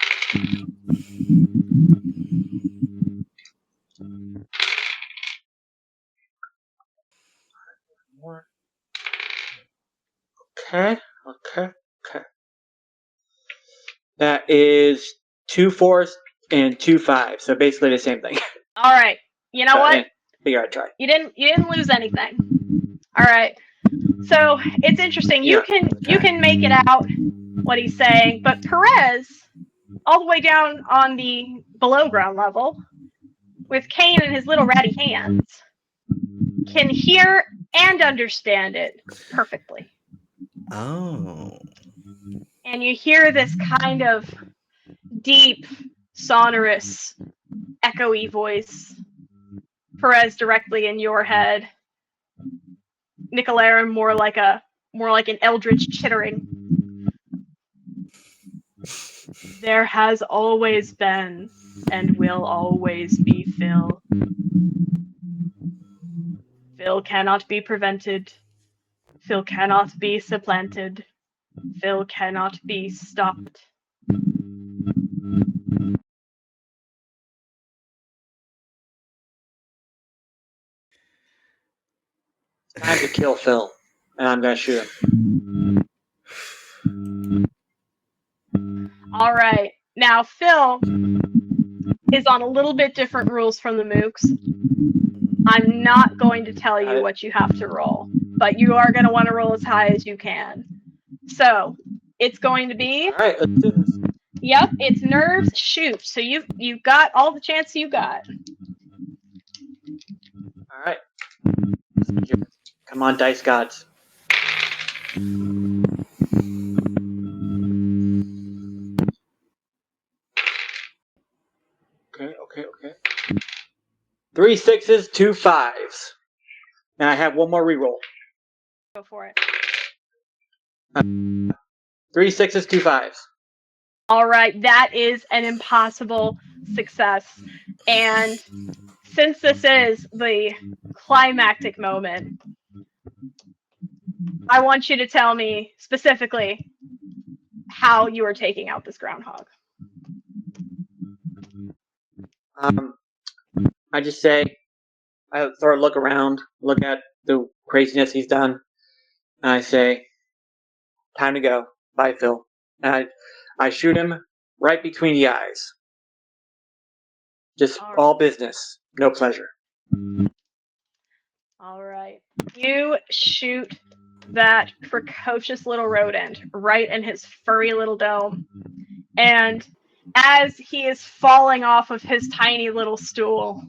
Okay. That is 2 4s and 2 5s. So basically the same thing. Alright. You know what? Figure I'd try. You didn't lose anything. Alright. So it's interesting. You can make it out what he's saying, but Perez, all the way down on the below ground level, with Kane in his little ratty hands, can hear and understand it perfectly. Oh. And you hear this kind of deep, sonorous, echoey voice. Perez directly in your head. Nicolarum more like an eldritch chittering. There has always been and will always be Phil. Phil cannot be prevented. Phil cannot be supplanted. Phil cannot be stopped. It's time to kill Phil. And I'm gonna shoot him. Alright, now Phil is on a little bit different rules from the mooks. I'm not going to tell you what you have to roll. but you are going to want to roll as high as you can. So it's going to be, All right, let's do this. yep, it's nerves shoot. So you've got all the chance you got. All right. Come on, dice gods. Okay. 3 6s, 2 5s. And I have one more reroll. Go for it. 3 6s, 2 5s. All right, that is an impossible success. And since this is the climactic moment, I want you to tell me specifically how you are taking out this groundhog. I just say, I sort of look around, look at the craziness he's done, and I say, time to go. Bye, Phil. And I shoot him right between the eyes. Just all business, no pleasure. All right. You shoot that precocious little rodent right in his furry little dome. And as he is falling off of his tiny little stool,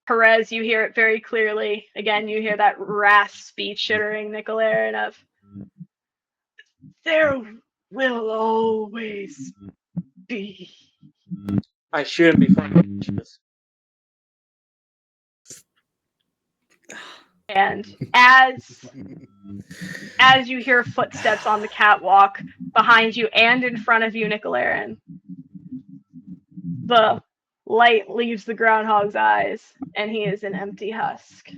Perez, you hear it very clearly. Again, you hear that raspy, chittering Nicolaran of, there will always be. I shoot him before he reaches. And as you hear footsteps on the catwalk behind you and in front of you, Nicolaran, the light leaves the groundhog's eyes, and he is an empty husk.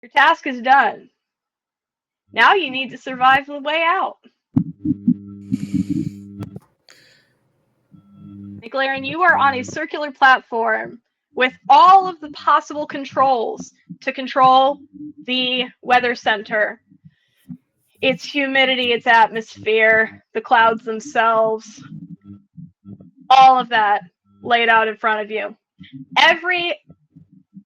Your task is done. Now you need to survive the way out. Nicolaran, you are on a circular platform with all of the possible controls to control the weather center. Its humidity, its atmosphere, the clouds themselves, all of that laid out in front of you. Every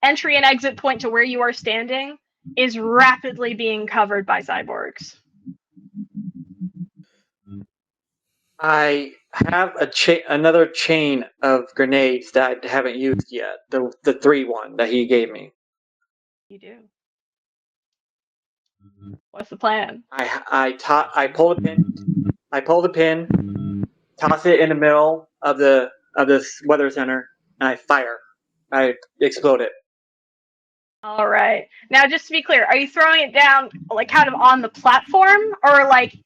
entry and exit point to where you are standing is rapidly being covered by cyborgs. I have another chain of grenades that I haven't used yet. The 3-1 that he gave me. You do. What's the plan? I pull the pin. I pull the pin, toss it in the middle of this weather center, and I fire. I explode it. All right. Now, just to be clear, are you throwing it down, like, kind of on the platform, or, like,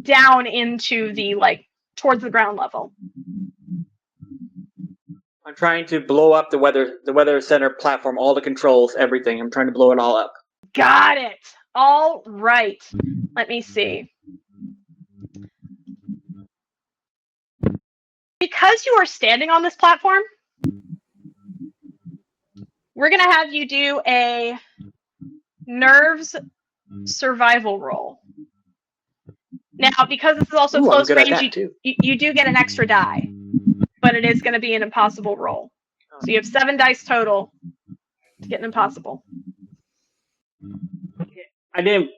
down into the, like, towards the ground level? I'm trying to blow up the weather center platform, all the controls, everything. I'm trying to blow it all up. Got it. All right. Let me see. Because you are standing on this platform, we're going to have you do a nerves survival roll. Now, because this is also close range, you do get an extra die, but it is going to be an impossible roll. So you have 7 dice total to get an impossible. I didn't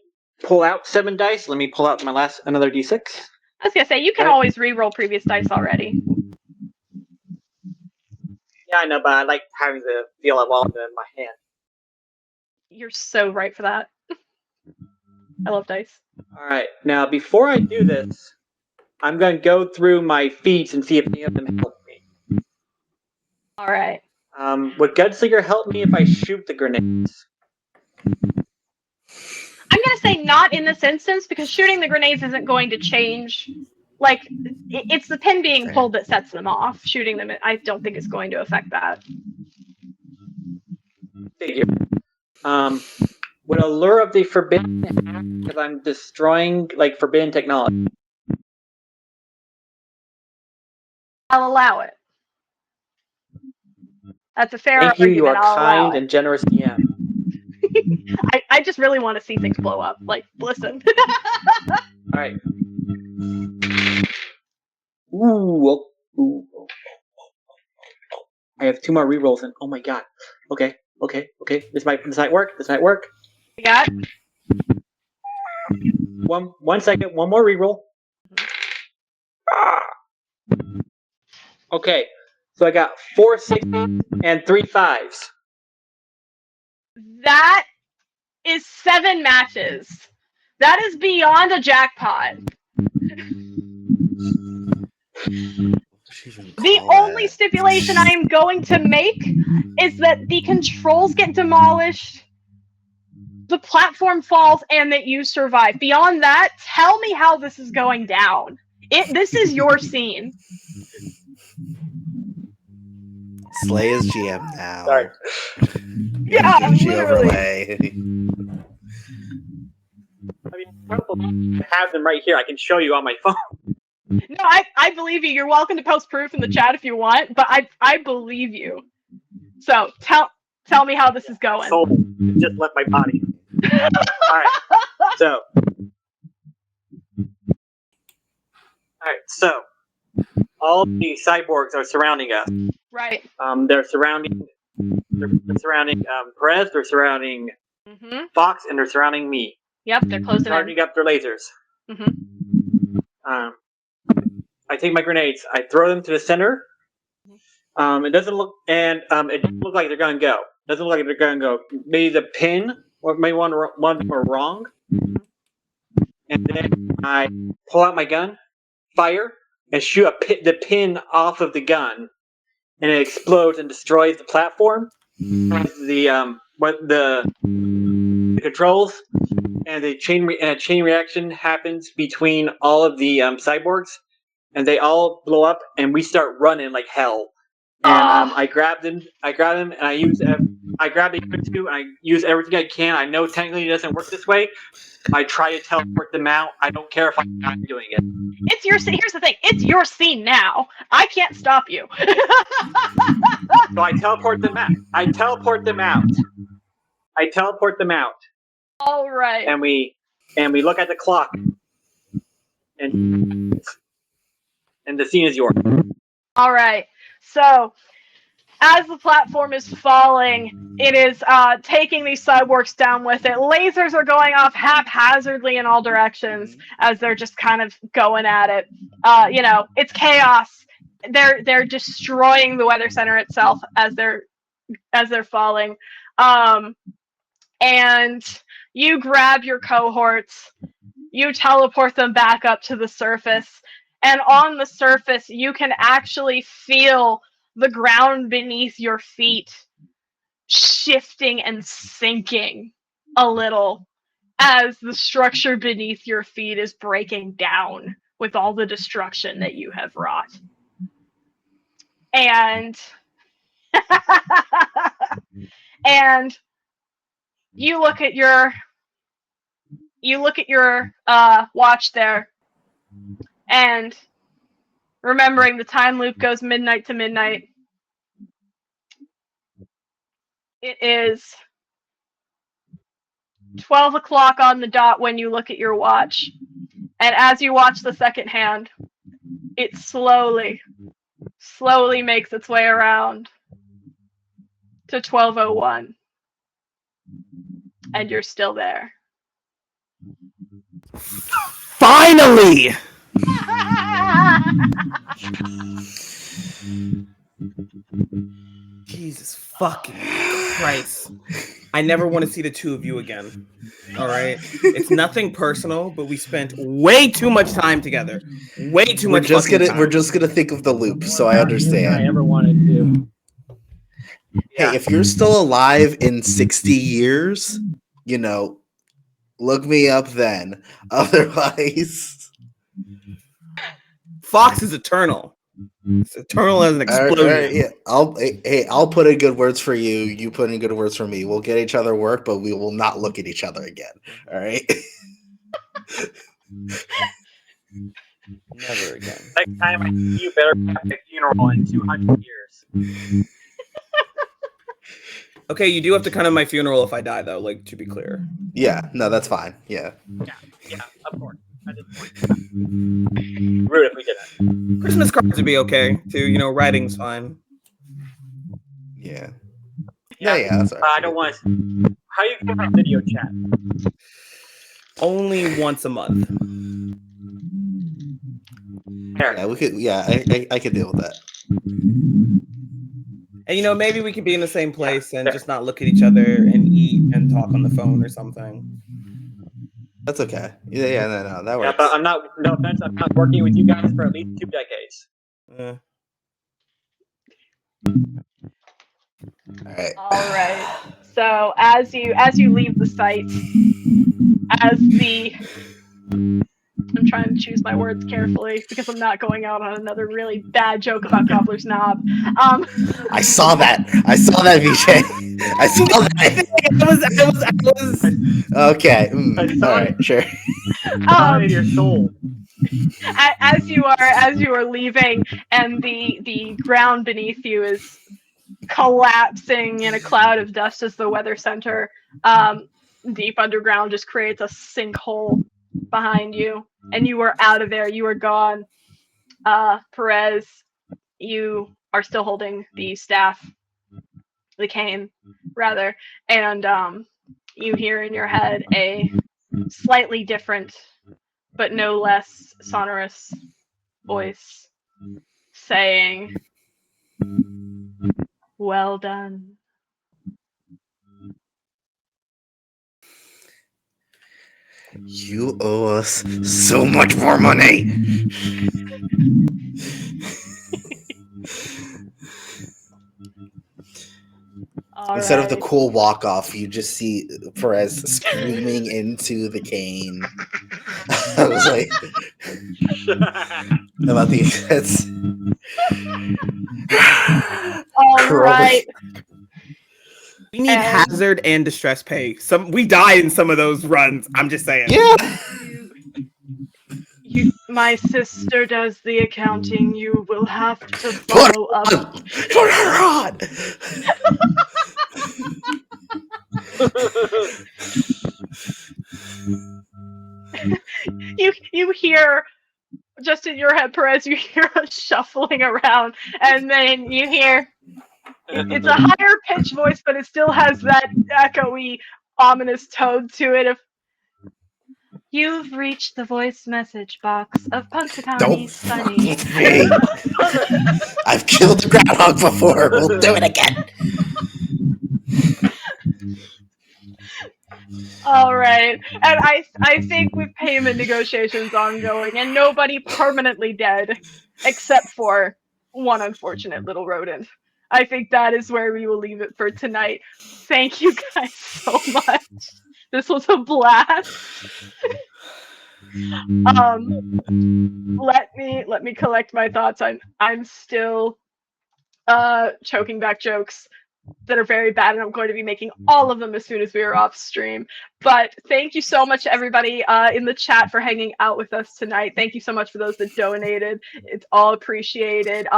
pull out 7 dice. Let me pull out another d6. I was going to say, you can always re-roll previous dice already. Yeah, I know, but I like having the feel of all of them in my hand. You're so right for that. I love dice. All right, now before I do this, I'm going to go through my feats and see if any of them help me. All right. Would Gunslinger help me if I shoot the grenades? I'm going to say not in this instance, because shooting the grenades isn't going to change. Like, it's the pin being pulled that sets them off. Shooting them, I don't think it's going to affect that. Figure. Would allure of the forbidden act because I'm destroying, like, forbidden technology? I'll allow it. That's a fair Thank you. argument. You are I'll allow kind it. and generous DM. I just really want to see things blow up. Like, listen. All right. Ooh. have 2 more rerolls, and oh my god. Okay. This might work. You got? One second. One more reroll. Okay. So I got 4 6s and 3 5s. That is 7 matches. That is beyond a jackpot. The only stipulation I am going to make is that the controls get demolished, the platform falls, and that you survive. Beyond that, tell me how this is going down. This is your scene. Slay is GM now. Sorry. Yeah, Gucci literally. overlay. I mean, I have them right here. I can show you on my phone. No, I believe you. You're welcome to post proof in the chat if you want, but I believe you. So tell me how this is going. Soul just left my body. Alright. So all the cyborgs are surrounding us. Right. They're surrounding Perez, they're surrounding Fox, and they're surrounding me. Yep, they're closing in. Charging up their lasers. I take my grenades, I throw them to the center. It doesn't look like they're gonna go. Maybe the pin or maybe one were wrong. And then I pull out my gun, fire, and shoot the pin off of the gun, and it explodes and destroys the platform. The controls and the chain reaction happens between all of the cyborgs, and they all blow up, and we start running like hell. And I grab them, and I grab the other 2, and I use everything I can. I know technically it doesn't work this way. I try to teleport them out. I don't care if I'm not doing it. It's your scene. Here's the thing. It's your scene now. I can't stop you. So I teleport them out. All right. And we look at the clock. And the scene is yours. All right. So, as the platform is falling, it is taking these cyborgs down with it. Lasers are going off haphazardly in all directions as they're just kind of going at it. It's chaos. They're destroying the weather center itself as they're falling. And you grab your cohorts, you teleport them back up to the surface, and on the surface you can actually feel the ground beneath your feet shifting and sinking a little as the structure beneath your feet is breaking down with all the destruction that you have wrought. And you look at your watch there, and remembering the time loop goes midnight to midnight. It is 12 o'clock on the dot when you look at your watch. And as you watch the second hand, it slowly makes its way around to 12:01. And you're still there. Finally! Jesus fucking Christ. I never want to see the 2 of you again. All right? It's nothing personal, but we spent way too much time together. Way too much time. We're just gonna think of the loop, so I understand. I ever wanted to. Hey, if you're still alive in 60 years, look me up then. Otherwise, Fox is eternal. It's eternal as an explosion. all right, yeah. I'll put in good words for you. You put in good words for me. We'll get each other work, but we will not look at each other again. All right. Never again. Next time I see you, better have a funeral in 200 years. Okay, you do have to come to my funeral if I die, though. Like, to be clear. Yeah. No, that's fine. Yeah. Yeah, of course. At this point, rude if we didn't. Christmas cards would be okay, too. Writing's fine. Yeah. Yeah, Yeah, that's all right. I don't want to. How you feel about video chat? Only once a month. Eric, Yeah, we could. Yeah, I could deal with that. And maybe we could be in the same place and fair. just not look at each other and eat and talk on the phone or something. That's okay. Yeah, no, that Yeah, works. but I'm not. No offense, I'm not working with you guys for at least 2 decades. Uh, All right. All right. So as you leave the site, as the I'm trying to choose my words carefully because I'm not going out on another really bad joke about Gobbler's Knob. I saw that. I saw that, VJ. I saw that. I was. Okay. I saw All right. Sure. Saw it in your soul. as you are leaving, and the ground beneath you is collapsing in a cloud of dust as the weather center deep underground just creates a sinkhole behind you, and you are out of there. You are gone. Perez, you are still holding the staff, the cane, rather, and you hear in your head a slightly different, but no less sonorous voice saying, "Well done." You owe us so much more money. All Instead of the right. cool walk off, you just see Perez screaming into the cane. I was like, about the it's All right. We need And- hazard and distress pay. We died in some of those runs. I'm just saying. Yeah. My sister does the accounting. You will have to Put follow up. Put her on. You hear just in your head, Perez. You hear a shuffling around, and then you hear it's a higher pitched voice, but it still has that echoey, ominous tone to it. Of you've reached the voice message box of Don't Punxsutawney fuck Sunny. with me. I've killed a groundhog before. We'll do it again. All right, and I think with payment negotiations ongoing and nobody permanently dead, except for one unfortunate little rodent, I think that is where we will leave it for tonight. Thank you guys so much. This was a blast. Let me collect my thoughts. I'm still choking back jokes that are very bad, and I'm going to be making all of them as soon as we are off stream. But thank you so much, everybody in the chat, for hanging out with us tonight. Thank you so much for those that donated. It's all appreciated.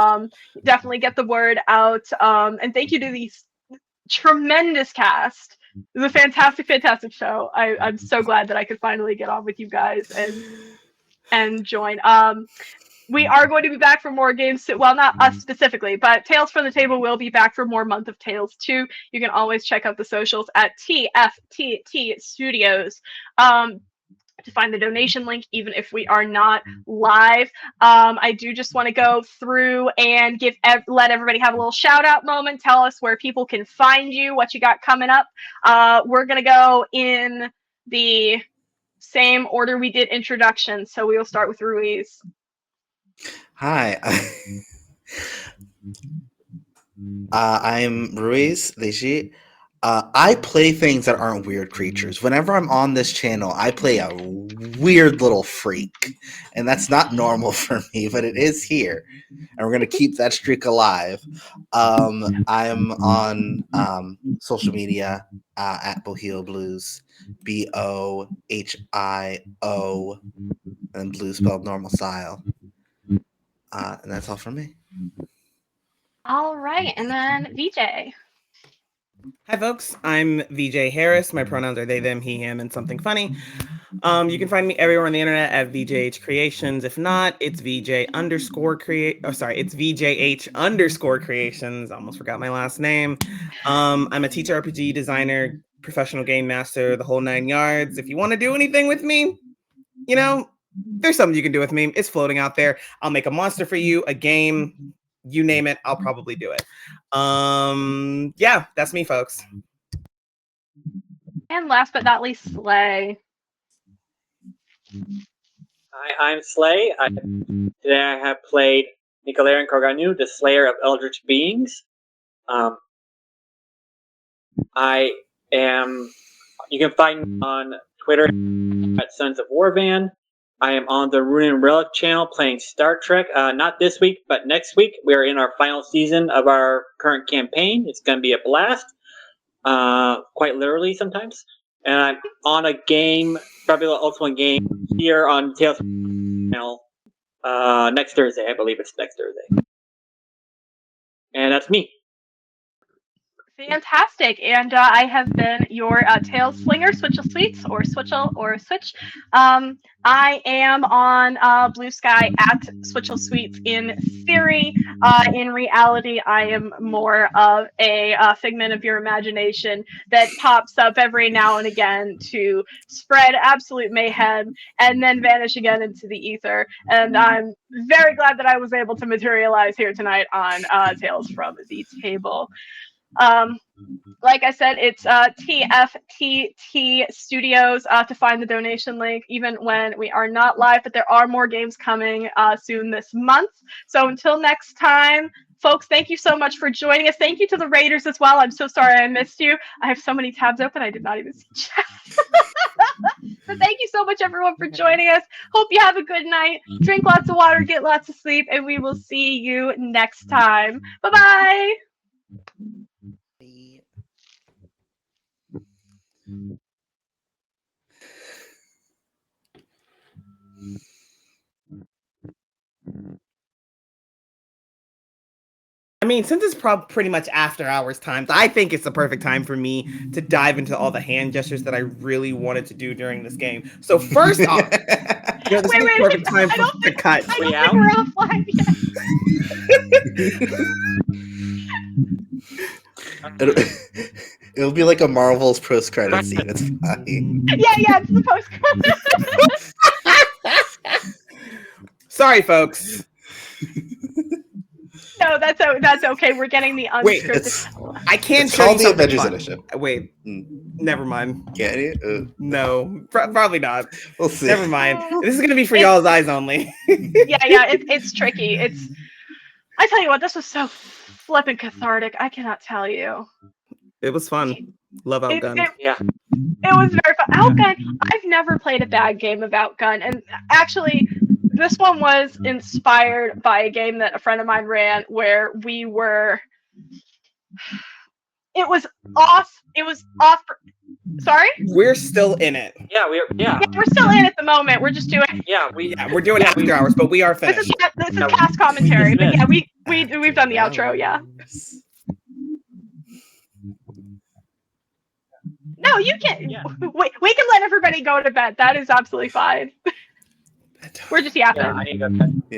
Definitely get the word out. And thank you to these tremendous cast. It was a fantastic, fantastic show. I'm so glad that I could finally get on with you guys and join. We are going to be back for more games. Well, not us specifically, but Tales from the Table will be back for more Month of Tales 2. You can always check out the socials at TFTT Studios to find the donation link, even if we are not live. I do just want to go through and let everybody have a little shout out moment. Tell us where people can find you, what you got coming up. We're going to go in the same order we did introductions. So we will start with Ruiz. Hi. I'm Ruiz. I play things that aren't weird creatures. Whenever I'm on this channel, I play a weird little freak. And that's not normal for me, but it is here. And we're going to keep that streak alive. I'm on social media at Bohio Blues. BOHIO. And blues spelled normal style. And that's all from me. All right, and then VJ. Hi, folks. I'm VJ Harris. My pronouns are they, them, he, him, and something funny. You can find me everywhere on the internet at VJH Creations. If not, it's it's VJH_creations. I almost forgot my last name. I'm a teacher, RPG designer, professional game master, the whole 9 yards. If you want to do anything with me, there's something you can do with me. It's floating out there. I'll make a monster for you, a game, you name it, I'll probably do it. Yeah, that's me, folks. And last but not least, Slay. Hi, I'm Slay. Today I have played Nicolaren Korganu, the Slayer of Eldritch Beings. You can find me on Twitter at Sons of Warvan. I am on the Rune and Relic channel playing Star Trek. Not this week, but next week. We are in our final season of our current campaign. It's going to be a blast, quite literally sometimes. And I'm on a game, probably the ultimate game, here on Tales channel next Thursday. I believe it's next Thursday. And that's me. Fantastic. And I have been your Taleslinger, Switchel Sweets, or Switchel, or Switch. I am on Blue Sky at Switchel Sweets in theory. In reality, I am more of a figment of your imagination that pops up every now and again to spread absolute mayhem and then vanish again into the ether. And I'm very glad that I was able to materialize here tonight on Tales from the Table. Like I said, it's TFTT Studios to find the donation link, even when we are not live, but there are more games coming soon this month. So until next time, folks, thank you so much for joining us. Thank you to the Raiders as well. I'm so sorry I missed you. I have so many tabs open, I did not even see chat. But thank you so much, everyone, for joining us. Hope you have a good night. Drink lots of water, get lots of sleep, and we will see you next time. Bye-bye. I mean, since it's pretty much after hours times, I think it's the perfect time for me to dive into all the hand gestures that I really wanted to do during this game. So first off, this is the perfect time to cut. I don't think we're offline yet. It'll be like a Marvel's post-credit scene. It's fine. Yeah, it's the post-credit. Sorry, folks. No, that's okay. We're getting the unscripted. I can't it's show called you the Avengers fun. Edition. Wait, never mind. Get it? No, probably not. We'll see. Never mind. This is gonna be for y'all's eyes only. Yeah, it's tricky. I tell you what, this was so flippin' cathartic. I cannot tell you. It was fun. Love Outgunned. It was very fun. Outgunned. I've never played a bad game of Outgunned, and actually, this one was inspired by a game that a friend of mine ran where we were. It was off. Sorry? We're still in it. Yeah, we're still in at the moment. We're just doing. We're doing after hours, but we are finished. This is cast commentary, but yeah, we've done the outro. Yeah. No, you can. We can let everybody go to bed. That is absolutely fine. We're just yapping. Yeah, I need to go to bed.